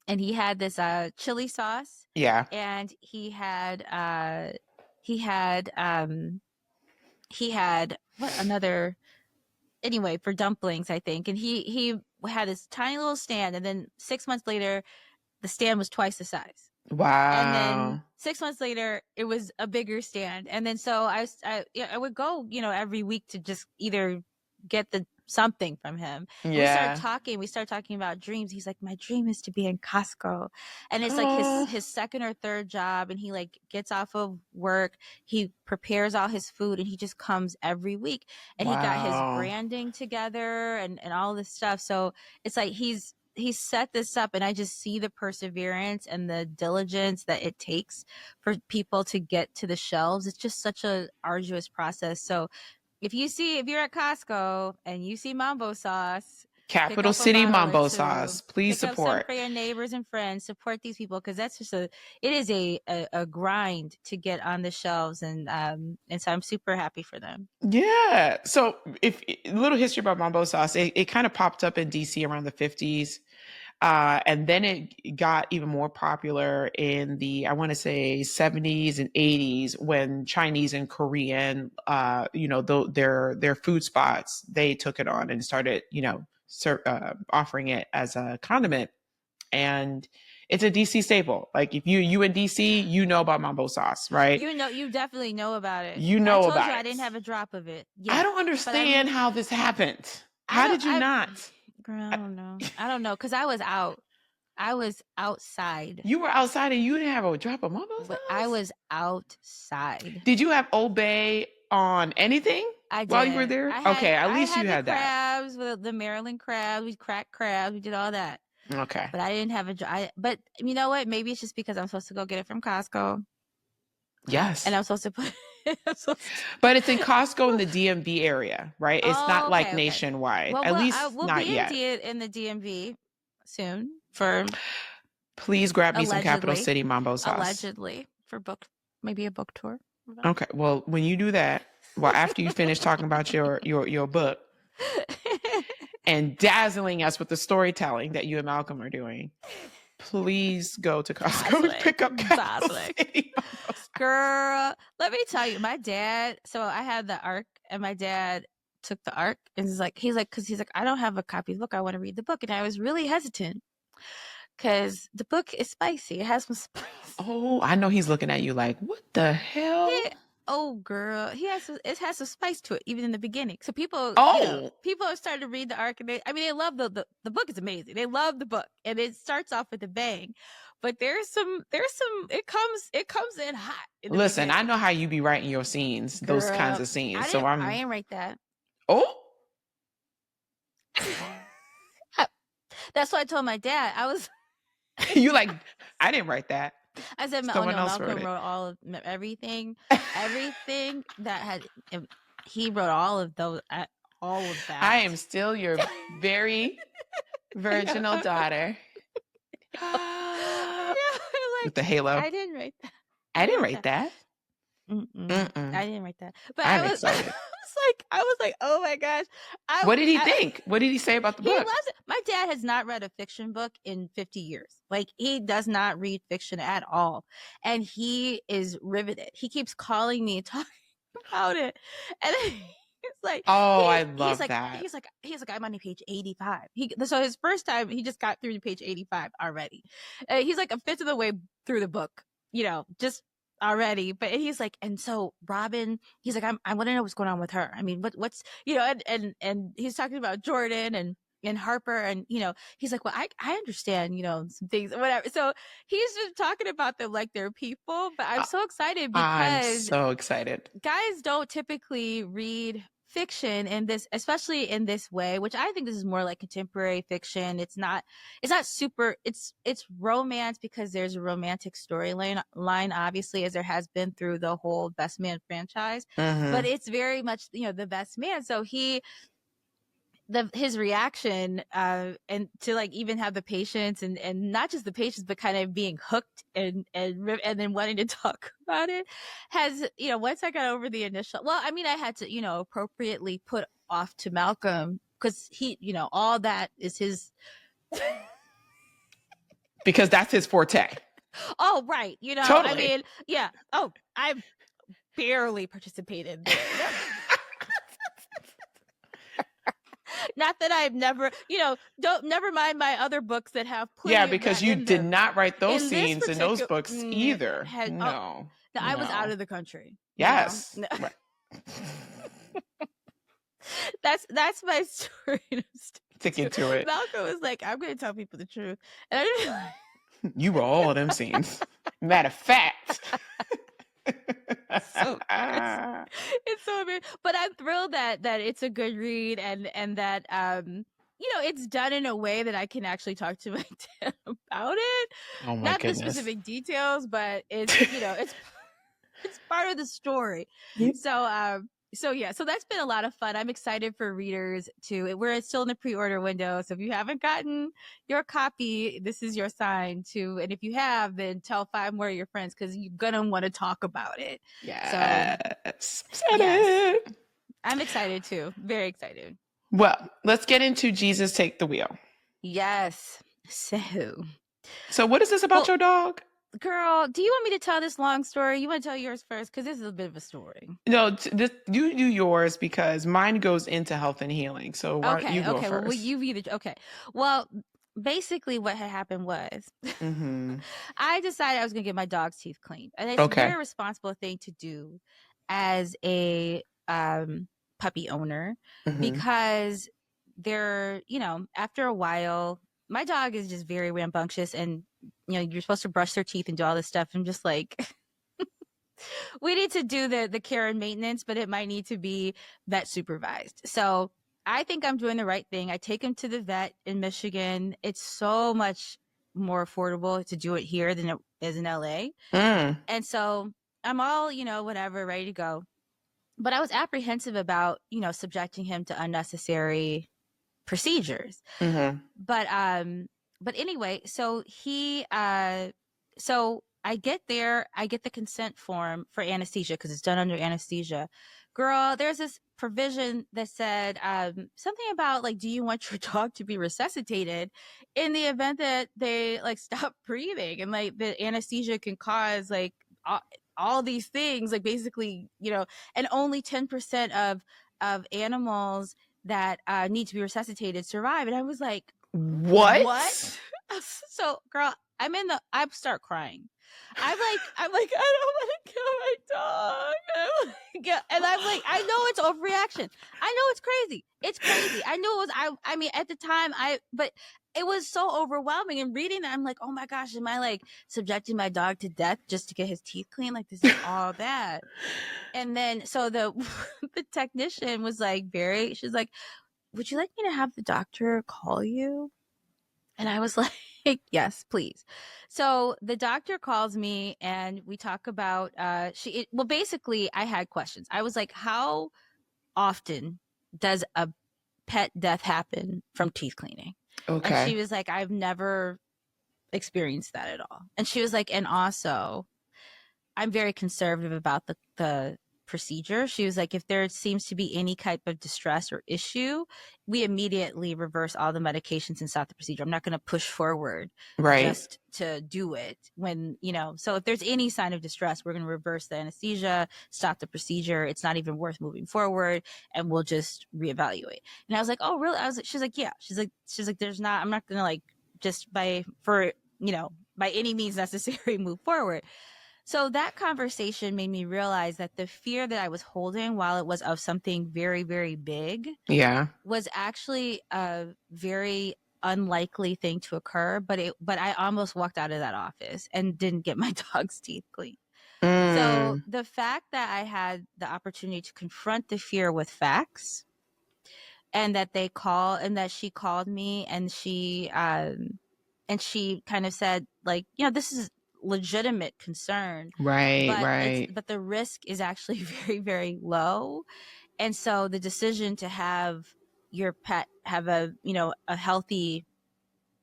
And he had this chili sauce. Yeah. And he had what another, anyway, for dumplings, I think. And he had this tiny little stand, and then 6 months later the stand was twice the size. Wow. And then 6 months later it was a bigger stand. And then so I would go, every week to just either get something from him. Yeah. We started talking about dreams. He's like, my dream is to be in Costco. And it's like his second or third job, and he gets off of work, he prepares all his food, and he just comes every week. And he got his branding together and all this stuff. So it's like he's set this up, and I just see the perseverance and the diligence that it takes for people to get to the shelves. It's just such a arduous process. So if you're at Costco and you see Mambo sauce, Capital City Mambo Sauce, please support. Pick up some for your neighbors and friends. Support these people, because that's just it is a grind to get on the shelves, and so I'm super happy for them. Yeah. So a little history about Mambo Sauce, it kind of popped up in DC around the 50s. And then it got even more popular in the, I want to say 70s and 80s, when Chinese and Korean, their food spots, they took it on and started, offering it as a condiment. And it's a DC staple. Like if you in DC, you know about Mambo sauce, right? You definitely know about it. You know about it. I told you I didn't have a drop of it. I don't understand how this happened. How did you not? I don't know. Because I was out. I was outside. You were outside and you didn't have a drop of Mambo sauce? I was outside. Did you have Old Bay on anything? I did. While you were there? Okay, at least you had that. Crabs, with the Maryland crabs. We cracked crabs. We did all that. Okay. But I didn't have but you know what? Maybe it's just because I'm supposed to go get it from Costco. Yes. And I'm supposed to put But it's in Costco in the DMV area, right? It's not nationwide. Well, at least we'll not be yet. In the DMV soon Please grab me some Capital City Mambo Sauce. Allegedly for maybe a book tour. Okay. Well, when you do that, after you finish talking about your book and dazzling us with the storytelling that you and Malcolm are doing, please go to Costco and pick up Capital City Mambo Sauce. Girl, let me tell you, my dad, so I had the ARC, and my dad took the ARC, and he's like, I don't have a copy of the book. I want to read the book. And I was really hesitant because the book is spicy. It has some spice. Oh, I know he's looking at you like, what the hell? oh girl, it has some spice to it, even in the beginning. So people, people have started to read the arc, and they love the book is amazing. They love the book, and it starts off with a bang. But there's some it comes in hot. Listen, I know how you be writing your scenes, girl, those kinds of scenes. I ain't write that. Oh. That's what I told my dad. I was you like, I didn't write that. I said, Malcolm wrote all of everything that had. He wrote all of those, all of that. I am still your very virginal daughter. With the halo. I didn't write that. I didn't write that. I didn't write that. But I was like, oh my gosh. What did he think? What did he say about the book? He loves it. My dad has not read a fiction book in 50 years. Like, he does not read fiction at all. And he is riveted. He keeps calling me and talking about it. And he's like, I love that. He's like, I'm on page 85. So his first time, he just got through to page 85 already. He's like a fifth of the way through the book, just already. But he's like, and so Robin, he's like, I want to know what's going on with her. I mean, what's and he's talking about Jordan and Harper, and he's like, well, I understand some things, whatever. So he's just talking about them like they're people. But I'm so excited because guys don't typically read fiction in this, especially in this way, which I think this is more like contemporary fiction. It's not super, it's romance, because there's a romantic storyline obviously, as there has been through the whole Best Man franchise. But it's very much the best man. So his reaction and to like even have the patience and not just the patience, but kind of being hooked and then wanting to talk about it has, once I got over the initial, I had to, appropriately put off to Malcolm, because he, all that is his because that's his forte. Oh, right. Totally. Yeah. Oh, I barely participated there. Not that I've never, never mind my other books that have plenty. Yeah, because you did not write those scenes in those books either. No, I was out of the country. Yes. Right. That's my story. Sticking to it. Malcolm was like, I'm going to tell people the truth. And I you were all of them scenes. Matter of fact. It's so weird, but I'm thrilled that it's a good read, and that it's done in a way that I can actually talk to my dad about it. Oh my Not goodness. the specific details, but it's it's part of the story. So that's been a lot of fun. I'm excited for readers we're still in the pre-order window. So if you haven't gotten your copy, this is your sign to, and if you have, then tell 5 more of your friends, because you're going to want to talk about it. Yes. I'm excited too. Very excited. Well, let's get into Jesus Take the Wheel. Yes. So what is this about your dog? Girl, do you want me to tell this long story? You want to tell yours first? Because this is a bit of a story. No, you do yours, because mine goes into health and healing. So why don't you go first? Well, you've either... Okay. Well, basically what had happened was I decided I was going to get my dog's teeth cleaned. And it's a very responsible thing to do as a puppy owner, because they're, after a while, my dog is just very rambunctious, and you're supposed to brush their teeth and do all this stuff. I'm just like, we need to do the care and maintenance, but it might need to be vet supervised. So I think I'm doing the right thing. I take him to the vet in Michigan. It's so much more affordable to do it here than it is in LA. And so I'm all, whatever, ready to go. But I was apprehensive about, subjecting him to unnecessary procedures. But anyway, so so I get there, I get the consent form for anesthesia, because it's done under anesthesia. Girl, there's this provision that said something about, like, do you want your dog to be resuscitated in the event that they like stop breathing, and like the anesthesia can cause like all these things, like basically, and only 10% of animals that need to be resuscitated survive. And I was like, what? So girl, I start crying. I'm like, I don't want to kill my dog. And I'm like, I know it's overreaction. I know it's crazy. It's crazy. I knew it was, I mean, at the time, but it was so overwhelming. And reading that, I'm like, oh my gosh, am I like subjecting my dog to death just to get his teeth clean? Like, this is all bad. And then, so the technician was like, she's like, would you like me to have the doctor call you? And I was like, yes, please. So the doctor calls me and we talk about, basically I had questions. I was like, how often does a pet death happen from teeth cleaning? Okay. And she was like, I've never experienced that at all. And she was like, and also I'm very conservative about the procedure. She was like, if there seems to be any type of distress or issue, we immediately reverse all the medications and stop the procedure. I'm not going to push forward just to do it when, so if there's any sign of distress, we're going to reverse the anesthesia, stop the procedure. It's not even worth moving forward and we'll just reevaluate. And I was like, oh, really? She's like, yeah. She's like, I'm not going to like just by any means necessary move forward. So that conversation made me realize that the fear that I was holding, while it was of something very, very big, was actually a very unlikely thing to occur. But I almost walked out of that office and didn't get my dog's teeth clean. So the fact that I had the opportunity to confront the fear with facts, and that she called me and she kind of said, like, this is legitimate concern, but the risk is actually very, very low. And so the decision to have your pet have a healthy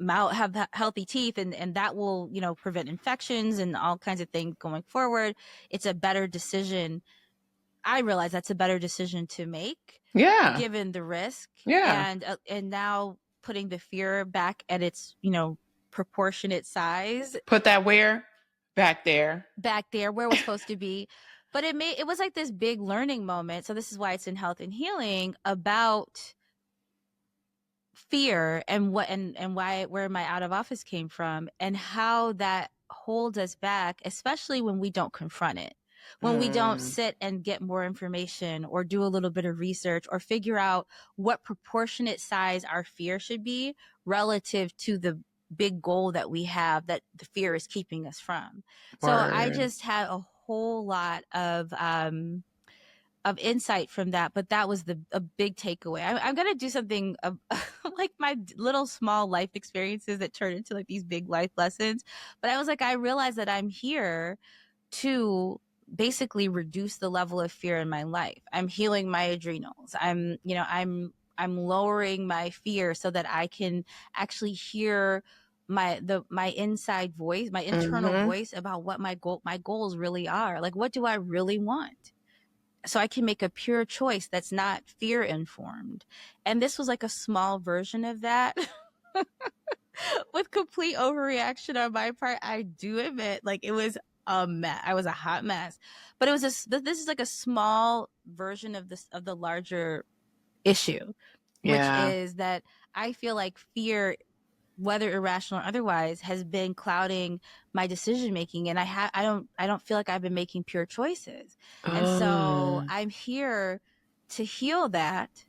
mouth, have healthy teeth, and that will prevent infections and all kinds of things going forward, it's a better decision. I realize that's a better decision to make, given the risk, and now putting the fear back at its proportionate size. Put that where? Back there where it was supposed to be. But it was like this big learning moment. So this is why it's in Health and Healing, about fear and where my out of office came from and how that holds us back, especially when we don't confront it. When we don't sit and get more information or do a little bit of research or figure out what proportionate size our fear should be relative to the big goal that we have that the fear is keeping us from. So I just had a whole lot of insight from that, but that was a big takeaway. I'm going to do something like my little small life experiences that turn into like these big life lessons. But I was like, I realized that I'm here to basically reduce the level of fear in my life. I'm healing my adrenals. I'm lowering my fear so that I can actually hear my inside voice, my internal voice about what my goals really are. Like, what do I really want? So I can make a pure choice that's not fear informed. And this was like a small version of that. With complete overreaction on my part, I do admit, like, it was a mess. I was a hot mess. But it was this is like a small version of the larger issue, which is that I feel like fear, whether irrational or otherwise, has been clouding my decision making, and I don't feel like I've been making pure choices. And so I'm here to heal that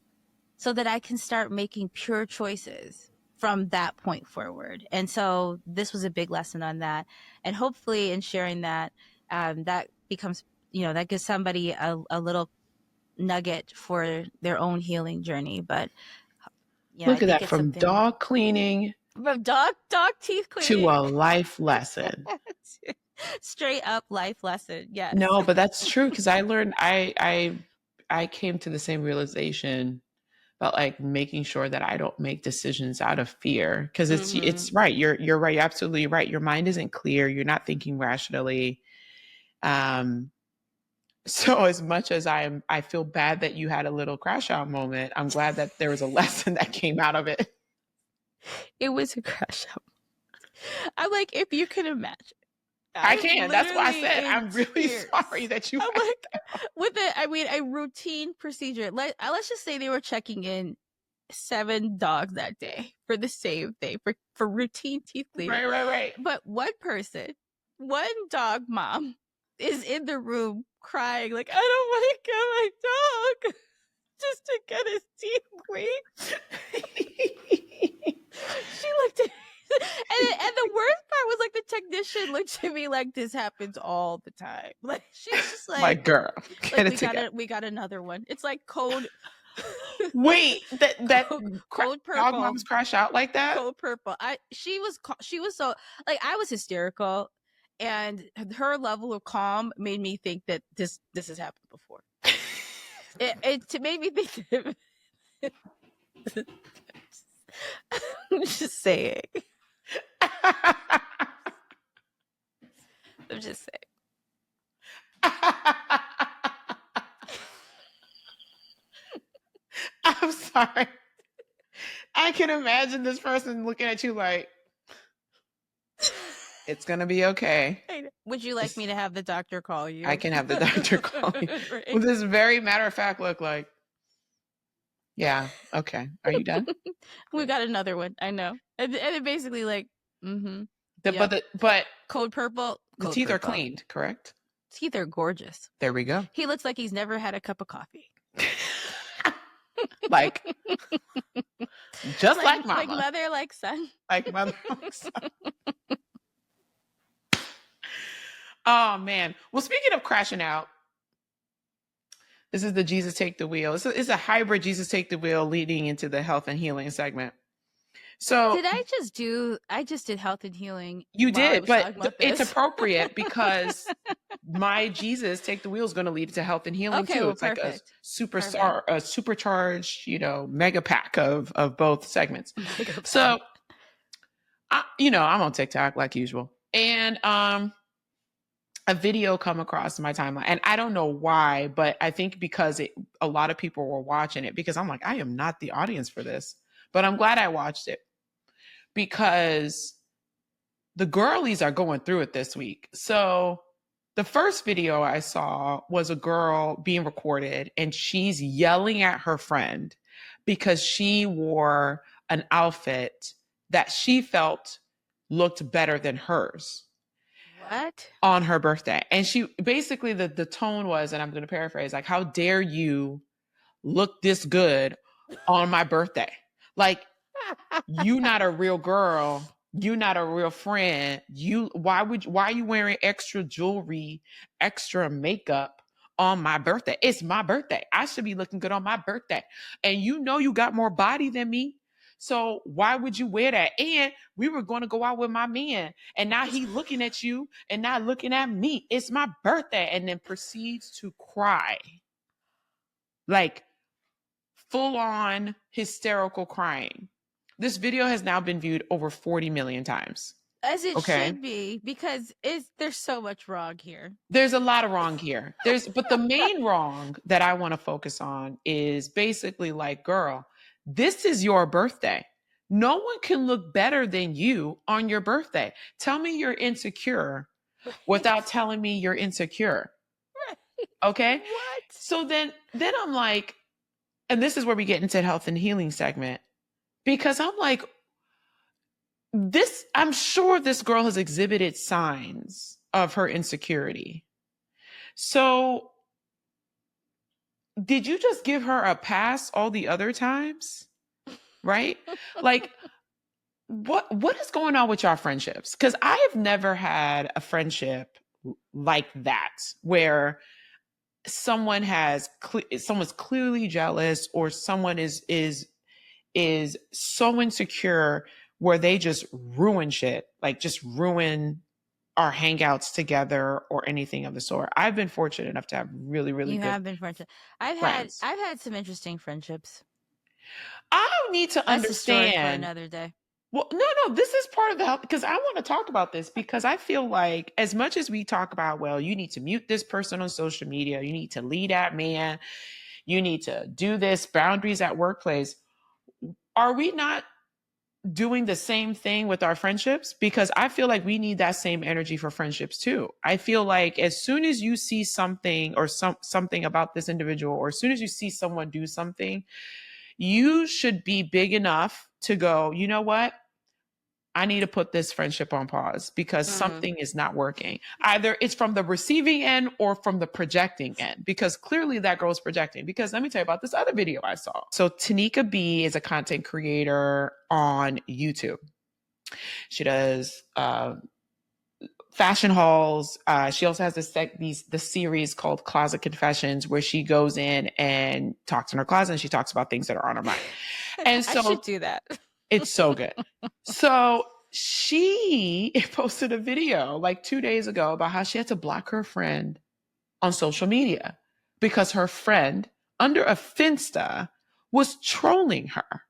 so that I can start making pure choices from that point forward. And so this was a big lesson on that. And hopefully in sharing that, that becomes, that gives somebody a little nugget for their own healing journey. But look at that, from dog cleaning, from dog teeth cleaning to a life lesson. Straight up life lesson. Yes. No, but that's true, because I learned, I came to the same realization about like making sure that I don't make decisions out of fear, because it's right. You're right. You're absolutely right. Your mind isn't clear. You're not thinking rationally. So as much as I feel bad that you had a little crash out moment, I'm glad that there was a lesson that came out of it. It was a crash out. I'm like, if you can imagine. I can. That's why I said I'm really sorry that you had that. With a routine procedure. Let's just say they were checking in 7 dogs that day for the same thing, for routine teeth cleaning. Right. But one person one dog mom is in the room crying like, I don't want to get my dog just to get his teeth cleaned. She looked at and the worst part was like the technician looked at me like this happens all the time. Like she's just like girl, we got another one. It's like code. Wait, that code purple. Dog moms crash out like that? Code purple. She was so like I was hysterical, and her level of calm made me think that this has happened before. It made me think. I'm just saying. I'm just saying. I'm sorry. I can imagine this person looking at you like, it's going to be okay. Would you like me to have the doctor call you? I can have the doctor call you. Right. With this very matter-of-fact look like, yeah, okay. Are you done? We got another one. I know. And it basically like, But code purple. The teeth are cleaned, correct? Teeth are gorgeous. There we go. He looks like he's never had a cup of coffee. Like, just like mama. Like mother, like son. Like mother, like son. Oh, man. Well, speaking of crashing out, this is the Jesus Take the Wheel. It's a hybrid Jesus Take the Wheel leading into the health and healing segment. So I just did health and healing. You did, but it's appropriate because my Jesus Take the Wheel is going to lead to health and healing too. Well, it's perfect. Like a supercharged, mega pack of both segments. So, I'm on TikTok like usual, and a video come across my timeline, and I don't know why, but I think because a lot of people were watching it, because I'm like, I am not the audience for this, but I'm glad I watched it because the girlies are going through it this week. So the first video I saw was a girl being recorded, and she's yelling at her friend because she wore an outfit that she felt looked better than hers. What? On her birthday. And she basically, the tone was, and I'm going to paraphrase, like, how dare you look this good on my birthday? Like, you not a real girl. You not a real friend. Why are you wearing extra jewelry, extra makeup on my birthday? It's my birthday. I should be looking good on my birthday. And you got more body than me. So why would you wear that? And we were going to go out with my man, and now he looking at you and not looking at me. It's my birthday. And then proceeds to cry. Like full on hysterical crying. This video has now been viewed over 40 million times. As it should be, because there's so much wrong here. There's a lot of wrong here. But the main wrong that I want to focus on is basically like, girl, this is your birthday. No one can look better than you on your birthday. Tell me you're insecure without telling me you're insecure. Okay? What? So then I'm like, and this is where we get into the health and healing segment, because I'm like, I'm sure this girl has exhibited signs of her insecurity. So did you just give her a pass all the other times? Right? Like, what is going on with y'all friendships? Because I have never had a friendship like that, where someone's clearly jealous, or someone is so insecure where they just ruin shit, like just ruin our hangouts together or anything of the sort. I've been fortunate enough to have really, really good have been fortunate. I've had some interesting friendships. I don't need to understand. For another day. Well, no, this is part of the help, because I want to talk about this, because I feel like as much as we talk about, well, you need to mute this person on social media, you need to lead that man, you need to do this, boundaries at workplace. Are we not doing the same thing with our friendships? Because I feel like we need that same energy for friendships too. I feel like as soon as you see something or something about this individual, or as soon as you see someone do something, you should be big enough to go, you know what? I need to put this friendship on pause because something is not working. Either it's from the receiving end or from the projecting end, because clearly that girl's projecting. Because let me tell you about this other video I saw. So Tanika B is a content creator on YouTube. She does fashion hauls. She also has this series called Closet Confessions, where she goes in and talks in her closet and she talks about things that are on her mind. And so I should do that. It's so good. So she posted a video like 2 days ago about how she had to block her friend on social media because her friend, under a Finsta, was trolling her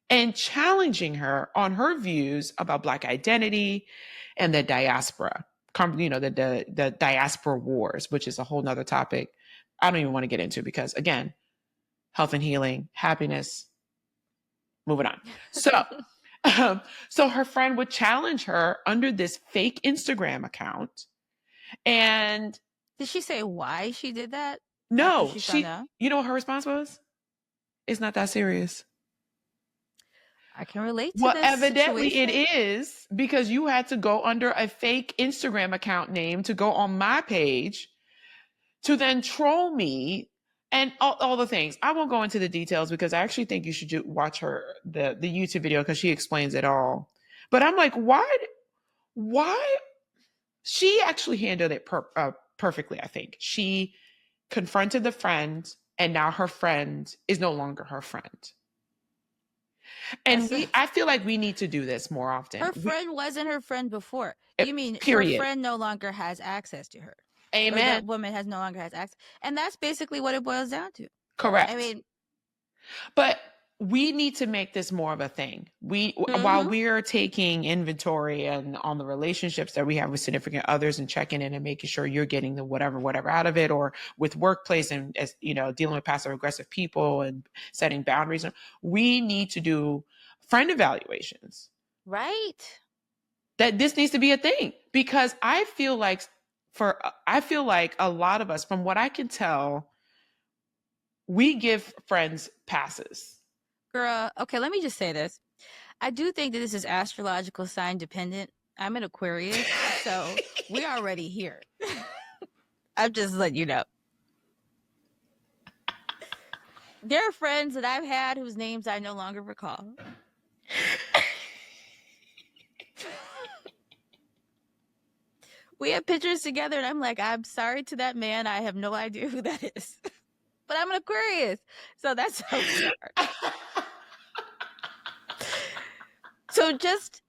and challenging her on her views about Black identity and the diaspora, the diaspora wars, which is a whole nother topic I don't even want to get into because, again, health and healing, happiness. Moving on. So her friend would challenge her under this fake Instagram account. And did she say why she did that? No, you know what her response was? It's not that serious. I can relate to this. Well, evidently situation. It is, because you had to go under a fake Instagram account name to go on my page to then troll me. And all the things. I won't go into the details because I actually think you should watch the YouTube video because she explains it all. But I'm like, why? She actually handled it perfectly, I think. She confronted the friend, and now her friend is no longer her friend. And I feel like we need to do this more often. Her friend wasn't her friend before. You mean period. Her friend no longer has access to her? Amen. Or that woman no longer has access. And that's basically what it boils down to. Correct. I mean, but we need to make this more of a thing. While we are taking inventory and on the relationships that we have with significant others and checking in and making sure you're getting the whatever out of it, or with workplace and, as you know, dealing with passive aggressive people and setting boundaries, we need to do friend evaluations. Right. That this needs to be a thing, because I feel like a lot of us, from what I can tell, we give friends passes. Girl, okay, let me just say this. I do think that this is astrological sign dependent. I'm an Aquarius, so we're already here. I'm just letting you know. There are friends that I've had whose names I no longer recall. We have pictures together and I'm like, I'm sorry to that man. I have no idea who that is. But I'm an Aquarius. So that's how we are. So just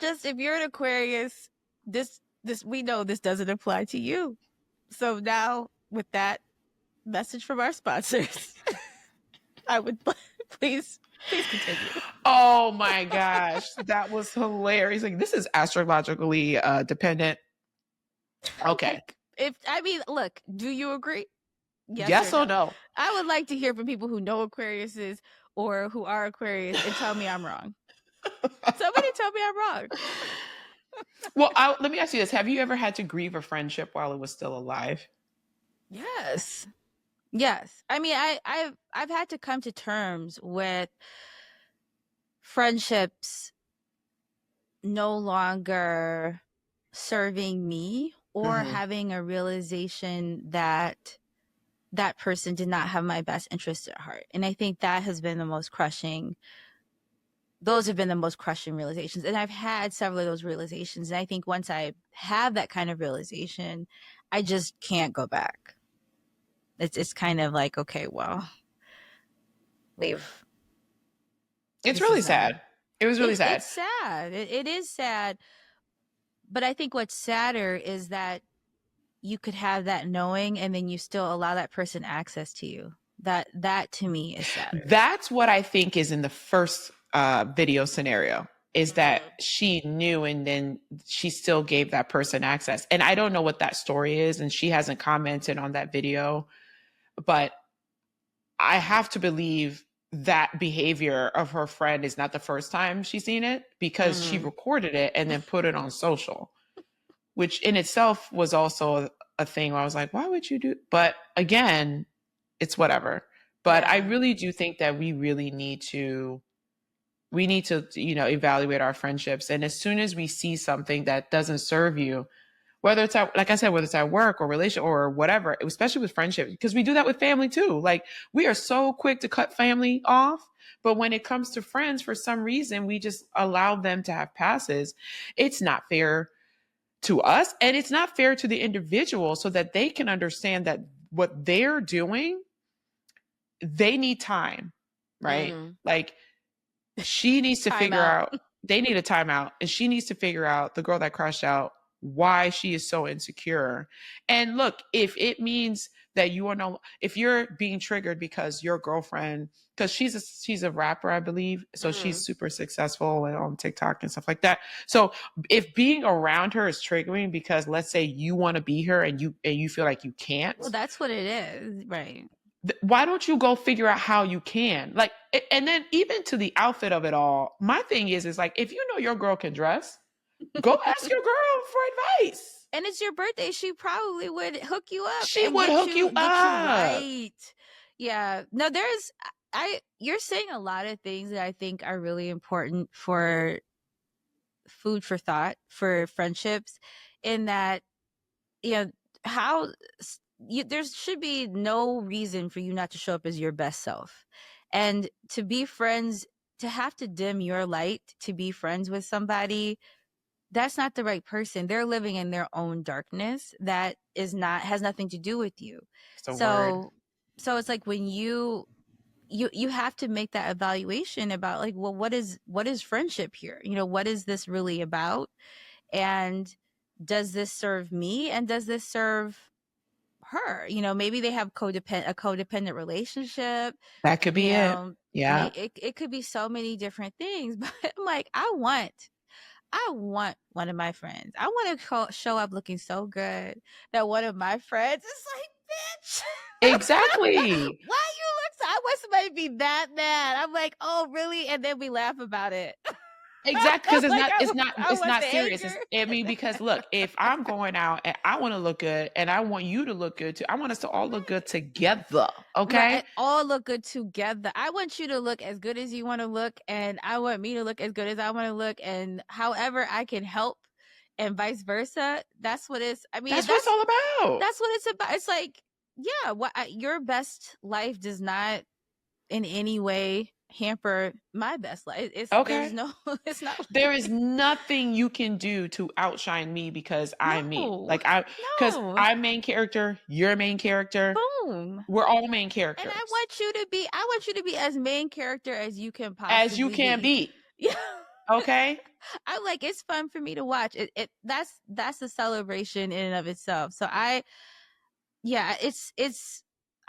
if you're an Aquarius, this we know this doesn't apply to you. So now with that message from our sponsors, I would please continue. Oh my gosh. That was hilarious. Like, this is astrologically dependent. Okay. Look, do you agree? Yes or no? I would like to hear from people who know Aquariuses or who are Aquarius and tell me I'm wrong. Somebody tell me I'm wrong. Well, let me ask you this. Have you ever had to grieve a friendship while it was still alive? Yes. I mean, I've had to come to terms with friendships no longer serving me, or having a realization that that person did not have my best interest at heart. And I think that has been the most crushing. Those have been the most crushing realizations. And I've had several of those realizations. And I think once I have that kind of realization, I just can't go back. It's kind of like, okay, well, leave. It's really sad. It was really sad. It's sad. It is sad. But I think what's sadder is that you could have that knowing and then you still allow that person access to you. That to me is sadder. That's what I think is in the first video scenario, is that she knew and then she still gave that person access. And I don't know what that story is, and she hasn't commented on that video, but I have to believe that behavior of her friend is not the first time she's seen it, because she recorded it and then put it on social, which in itself was also a thing where I was like, why would you do? But again, it's whatever. But I really do think that we really need to We need to, evaluate our friendships. And as soon as we see something that doesn't serve you, whether it's at, like I said, whether it's at work or relation or whatever, especially with friendship, because we do that with family too. Like, we are so quick to cut family off. But when it comes to friends, for some reason, we just allow them to have passes. It's not fair to us, and it's not fair to the individual, so that they can understand that what they're doing, they need time, right? Like, she needs to figure out, they need a timeout, and she needs to figure out, the girl that crashed out, why she is so insecure. And look, if it means that if you're being triggered because your girlfriend, because she's a rapper, I believe, so she's super successful on TikTok and stuff like that. So if being around her is triggering because, let's say, you want to be her and you feel like you can't, well, that's what it is, right? Why don't you go figure out how you can? Like, and then even to the outfit of it all, my thing is like, if you know your girl can dress, go ask your girl for advice. And it's your birthday. She probably would hook you up. She would hook you up. Right. Yeah. No, you're saying a lot of things that I think are really important for food for thought for friendships, in that, there should be no reason for you not to show up as your best self. And to be friends, to have to dim your light to be friends with somebody, that's not the right person. They're living in their own darkness that has nothing to do with you. So it's like, when you have to make that evaluation about, like, well, what is friendship here? What is this really about? And does this serve me? And does this serve her? Maybe they have a codependent relationship. That could be it. Yeah. It could be so many different things, but I'm like, I want one of my friends. I want to show up looking so good that one of my friends is like, bitch. Exactly. Why you look so? I want somebody to be that mad. I'm like, oh, really? And then we laugh about it. Exactly, because it's not serious. Because look, if I'm going out and I want to look good and I want you to look good too, I want us to all look good together. Okay, right, all look good together. I want you to look as good as you want to look, and I want me to look as good as I want to look, and however I can help, and vice versa. That's what it's. I mean, that's what it's all about. That's what it's about. It's like, yeah, your best life does not in any way hamper my best life. It's okay. It's not. There is nothing you can do to outshine me because I'm me. Like, because I'm main character, you're main character. Boom. We're all main characters. And I want you to be as main character as you can possibly be. Yeah. Okay. I'm like, it's fun for me to watch. That's a celebration in and of itself. So I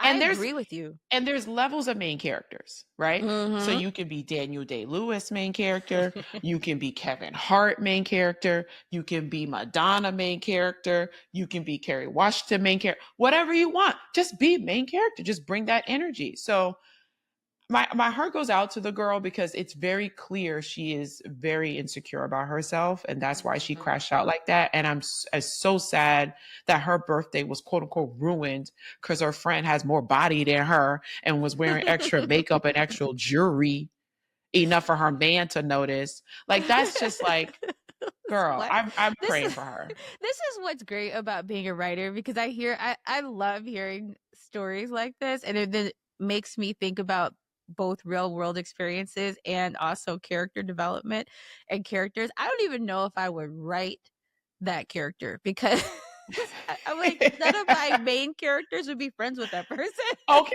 agree with you. And there's levels of main characters, right? Mm-hmm. So you can be Daniel Day-Lewis main character. You can be Kevin Hart main character. You can be Madonna main character. You can be Kerry Washington main character. Whatever you want. Just be main character. Just bring that energy. So my heart goes out to the girl because it's very clear she is very insecure about herself, and that's why she crashed out like that. And I'm so sad that her birthday was quote unquote ruined because her friend has more body than her and was wearing extra makeup and extra jewelry, enough for her man to notice. Like, that's just like, girl, I'm praying for her. This is what's great about being a writer, because I love hearing stories like this, and it makes me think about both real world experiences and also character development and characters. I don't even know if I would write that character, because I'm like, none of my main characters would be friends with that person. Okay.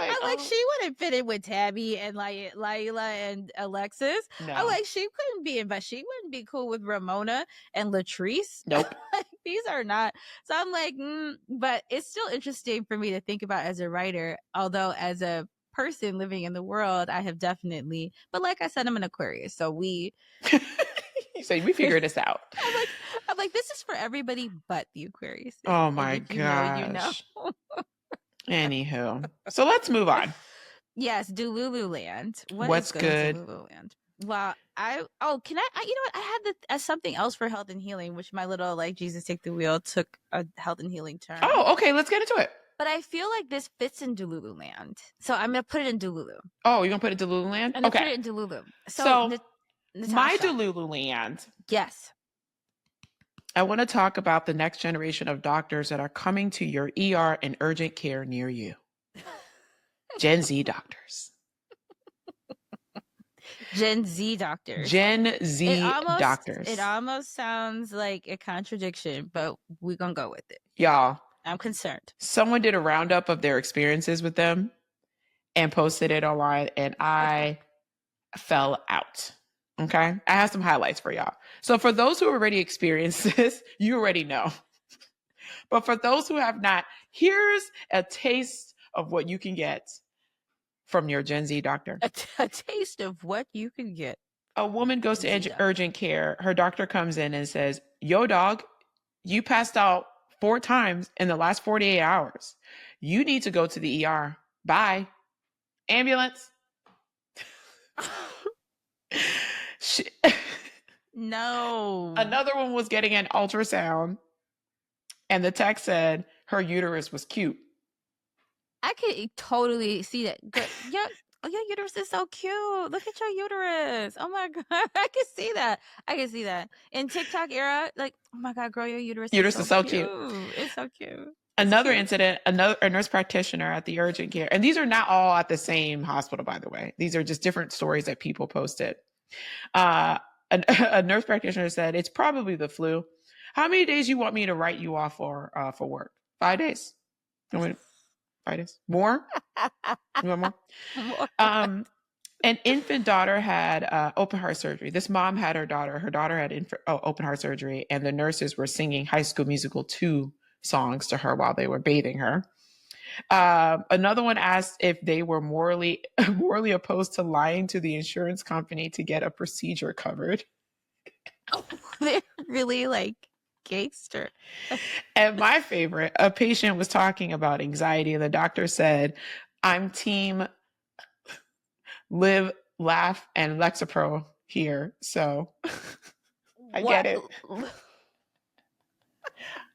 I'm like, she wouldn't fit in with Tabby and Layla and Alexis. No. I'm like, she wouldn't be cool with Ramona and Latrice. Nope. Like, these are not. So I'm like, but it's still interesting for me to think about as a writer, although as a person living in the world, I have definitely, but like I said, I'm an Aquarius, so we figured this out. I'm like, this is for everybody but the Aquarius. Oh my gosh. Anywho, so let's move on. Yes, Delululand. What's good? Delululand. Well, can I? You know what? I had something else for health and healing, which my little, like, Jesus Take the Wheel took a health and healing turn. Oh, okay. Let's get into it. But I feel like this fits in Delulu land. So I'm going to put it in Delulu. Oh, you're going to put it in Delulu land? I'm going to put it in Delulu. So Natasha. My Delulu land. Yes. I want to talk about the next generation of doctors that are coming to your ER and urgent care near you. Gen Z doctors. Gen Z doctors. Gen Z doctors. It almost sounds like a contradiction, but we're going to go with it. Y'all. I'm concerned. Someone did a roundup of their experiences with them and posted it online, and I fell out. Okay? I have some highlights for y'all. So for those who already experienced this, you already know. But for those who have not, here's a taste of what you can get from your Gen Z doctor. A taste of what you can get. A woman goes to urgent care. Her doctor comes in and says, yo, dog, you passed out 4 times in the last 48 hours. You need to go to the ER. Bye. Ambulance. No. Another one was getting an ultrasound, and the tech said her uterus was cute. I could totally see that. Your uterus is so cute. Look at your uterus. Oh my God. I can see that. In TikTok era, like, oh my God, girl, your uterus is so cute. It's so cute. Another incident, a nurse practitioner at the urgent care, and these are not all at the same hospital, by the way. These are just different stories that people posted. A nurse practitioner said, it's probably the flu. How many days you want me to write you off for work? 5 days. 5 days. More? You want more? An infant daughter had open heart surgery. This mom had her daughter. Her daughter had open heart surgery, and the nurses were singing High School Musical 2 songs to her while they were bathing her. Another one asked if they were morally opposed to lying to the insurance company to get a procedure covered. They're really like gangster. And my favorite, a patient was talking about anxiety, and the doctor said, I'm team live, laugh, and Lexapro here. So I get it.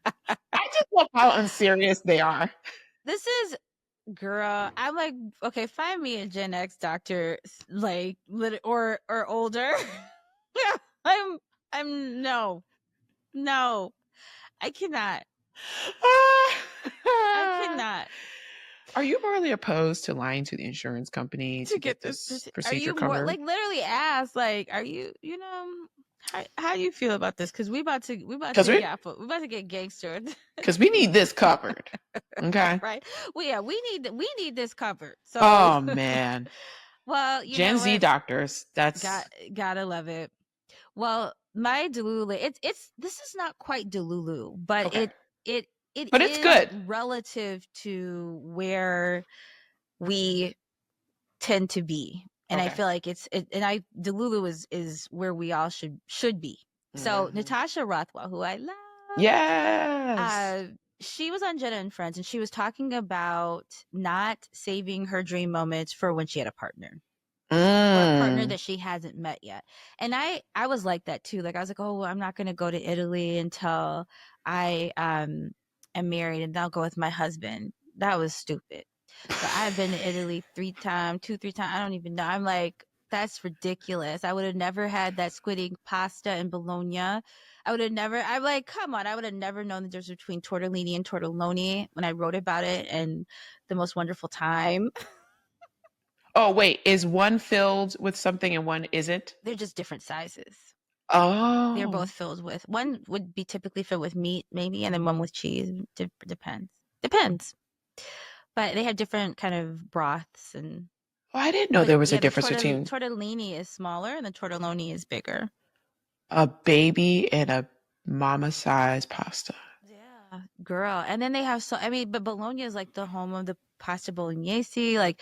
I just love how unserious they are. This is, girl, I'm like, okay, find me a Gen X doctor, like, or older. I'm no, I cannot. I cannot. Are you morally opposed to lying to the insurance company to get this procedure covered? Like, literally ask, like, are you, how do you feel about this? Because we about to get gangster. Because we need this covered. Okay. Right. Well, yeah, we need this covered. So. Oh man. Well, Gen Z doctors. That's gotta love it. Well, my Delulu, this is not quite Delulu, but okay. But it's good relative to where we tend to be. And I feel like Delulu is where we all should be. So Natasha Rothwell, who I love. Yes. She was on Jenna and Friends, and she was talking about not saving her dream moments for when she had a partner. Or a partner that she hasn't met yet. And I was like that too. Like, I was like, oh, I'm not going to go to Italy until I am married, and then I'll go with my husband. That was stupid. But I've been to Italy 3 times. I don't even know. I'm like, that's ridiculous. I would have never had that squid ink pasta in Bologna. I'm like, come on. I would have never known the difference between tortellini and tortelloni when I wrote about it and The Most Wonderful Time. Oh, wait. Is one filled with something and one isn't? They're just different sizes. Oh. They're both filled with, one would be typically filled with meat, maybe, and then one with cheese. Depends. But they have different kind of broths and. Oh, I didn't know there was a difference between. Tortellini is smaller and the tortelloni is bigger. A baby and a mama-sized pasta. Yeah, girl. And then they have but Bologna is like the home of the pasta bolognese. Like,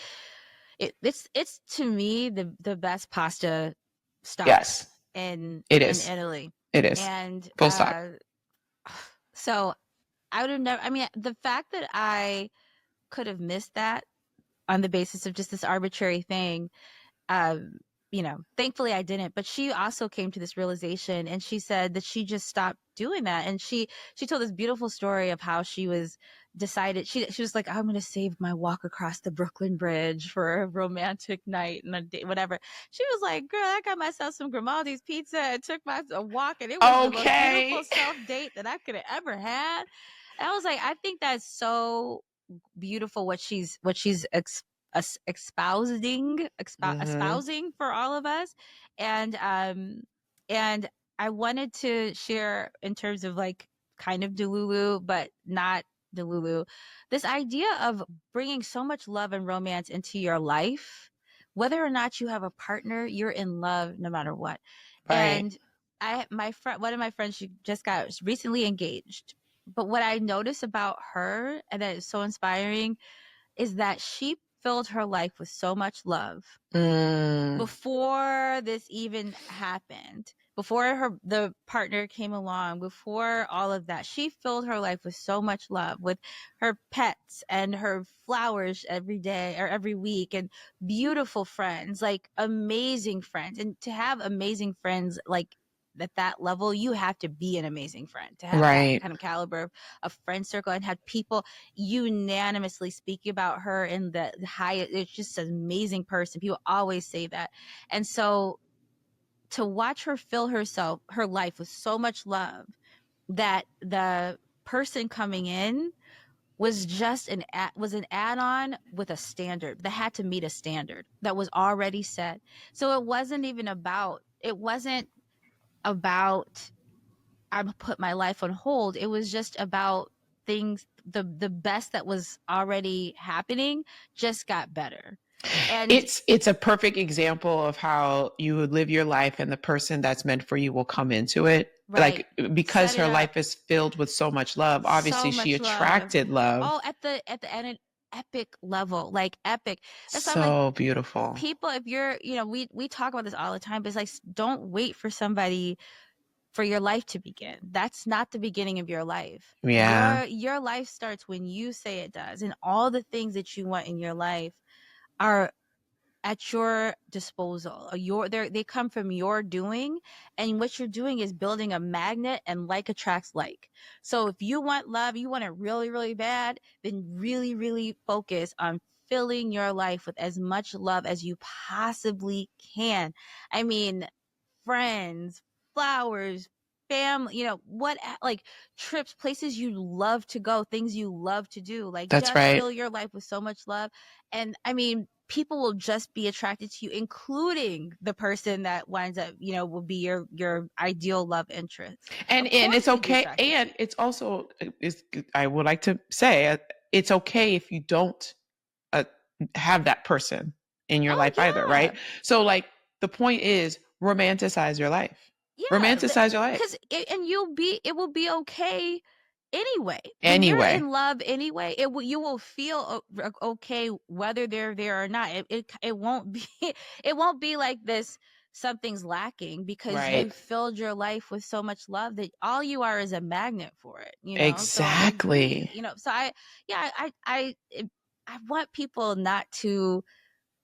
it's to me the best pasta style. Yes. In Italy. It is. And full stop. So I would have never. I mean, the fact that I could have missed that on the basis of just this arbitrary thing, thankfully I didn't, but she also came to this realization, and she said that she just stopped doing that. And she told this beautiful story of how she was decided. She was like, I'm going to save my walk across the Brooklyn Bridge for a romantic night and a day, whatever. She was like, girl, I got myself some Grimaldi's pizza and took a walk, and it was the most beautiful self-date that I could have ever had. And I was like, I think that's so beautiful what she's espousing for all of us. And I wanted to share, in terms of like kind of Delulu but not Delulu, this idea of bringing so much love and romance into your life. Whether or not you have a partner, you're in love no matter what. Right. And one of my friends, she just got recently engaged, but what I noticed about her, and that is so inspiring, is that she filled her life with so much love before this even happened, before the partner came along, before all of that. She filled her life with so much love, with her pets and her flowers every day or every week, and beautiful friends, like amazing friends. And to have amazing friends like at that level, you have to be an amazing friend to have that kind of caliber of friend circle, and have people unanimously speaking about her in the highest. It's just an amazing person. People always say that. And so to watch her fill her life with so much love, that the person coming in was just an add-on with a standard that had to meet a standard that was already set. So it wasn't about I put my life on hold. It was just about things, the best that was already happening just got better. And it's a perfect example of how you would live your life, and the person that's meant for you will come into it. Right. Like, because her life is filled with so much love, obviously she attracted love. Oh, at the end, epic level, like epic. That's so like, beautiful. People, if you're, we talk about this all the time, but it's like, don't wait for somebody for your life to begin. That's not the beginning of your life. Yeah. Your life starts when you say it does, and all the things that you want in your life are at your disposal. They come from your doing, and what you're doing is building a magnet, and like attracts like. So if you want love, you want it really, really bad, then really, really focus on filling your life with as much love as you possibly can. I mean, friends, flowers, family, like trips, places you love to go, things you love to do. Like, that's right. Fill your life with so much love. And I mean, people will just be attracted to you, including the person that winds up, will be your ideal love interest. And it's okay. And it's also, I would like to say, it's okay if you don't have that person in your life either, right? So like, the point is, romanticize your life. Yeah, romanticize your life. It will be okay anyway. When you're in love anyway, you will feel okay whether they're there or not. It won't be like this, something's lacking, because you filled your life with so much love that all you are is a magnet for it. Exactly. So I want people not to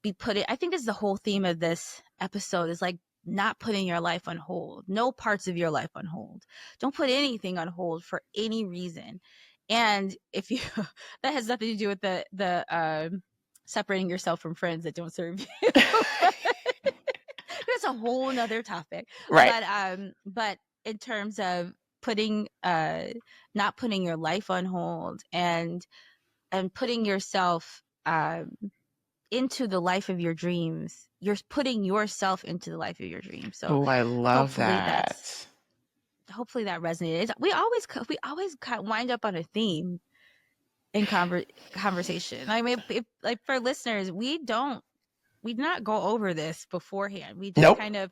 be I think this is the whole theme of this episode, is like, not putting your life on hold. No parts of your life on hold. Don't put anything on hold for any reason. And if you that has nothing to do with the separating yourself from friends that don't serve you. That's a whole nother topic. Right. But in terms of not putting your life on hold, and putting yourself into the life of your dreams, you're putting yourself into the life of your dreams. So I love that. Hopefully that resonated. We always wind up on a theme in conversation. I mean, if, like, for listeners, we do not go over this beforehand. We just kind of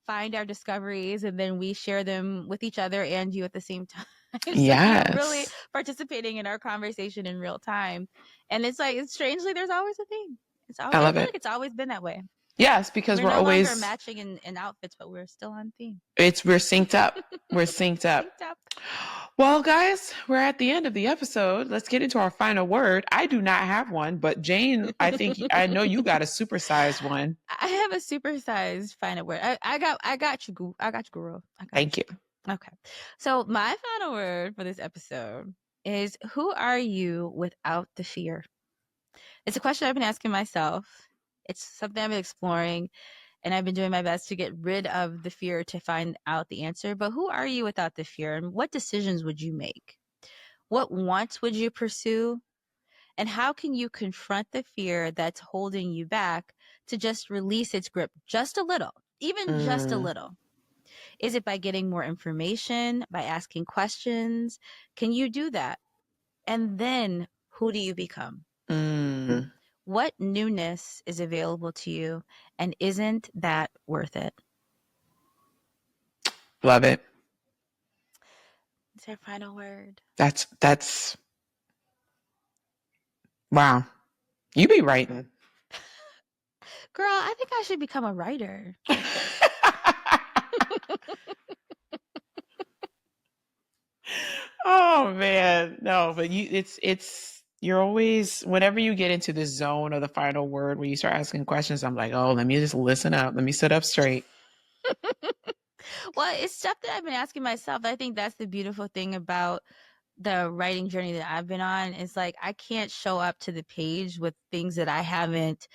find our discoveries, and then we share them with each other and you at the same time. So you're really participating in our conversation in real time. And it's like, strangely, there's always a theme. I feel like it's always been that way. Yes, because we're no always longer matching in outfits, but we're still on theme. We're synced up. We're synced up. Well, guys, we're at the end of the episode. Let's get into our final word. I do not have one, but Jayne, I know you got a supersized one. I have a supersized final word. I got you. I got you, girl. Thank you. Okay. So my final word for this episode is, who are you without the fear? It's a question I've been asking myself. It's something I've been exploring, and I've been doing my best to get rid of the fear to find out the answer. But who are you without the fear? And what decisions would you make? What wants would you pursue? And how can you confront the fear that's holding you back to just release its grip just a little, even just a little? Is it by getting more information, by asking questions? Can you do that? And then who do you become? What newness is available to you, and isn't that worth it? Love it. It's our final word. That's wow. You be writing. Girl, I think I should become a writer. Oh man. No, but you're always, whenever you get into this zone of the final word where you start asking questions, I'm like, oh, let me just listen up. Let me sit up straight. Well, it's stuff that I've been asking myself. I think that's the beautiful thing about the writing journey that I've been on. Is like, I can't show up to the page with things that I haven't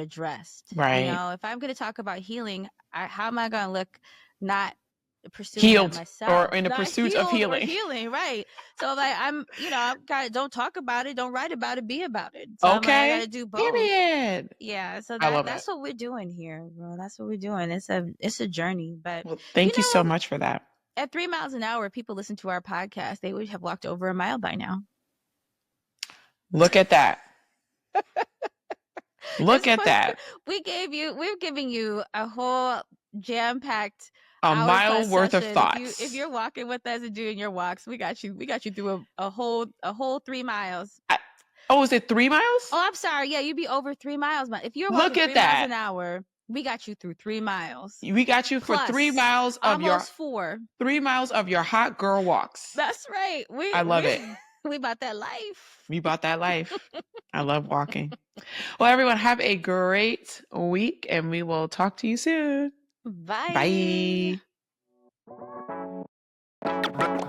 addressed. Right. You know, if I'm going to talk about healing, how am I going to look not pursuing healed myself, or in the pursuit of healing? Right. So like, I'm don't talk about it, don't write about it, be about it. So okay. I gotta do both. Period. Yeah. So that's what we're doing here, bro. That's what we're doing. It's a journey. But thank you so much for that. At 3 miles an hour, people listen to our podcast, they would have walked over a mile by now. Look at that. Look at that. We're giving you a whole jam-packed mile worth of thoughts. If you're walking with us and doing your walks, we got you through a whole 3 miles. Is it 3 miles? Oh, I'm sorry. Yeah, you'd be over 3 miles. But if you're walking 3 miles an hour, we got you through 3 miles. We got you for 3 miles of almost 4. 3 miles of your hot girl walks. That's right. I love it. We bought that life. We bought that life. I love walking. Well, everyone, have a great week, and we will talk to you soon. Bye. Bye.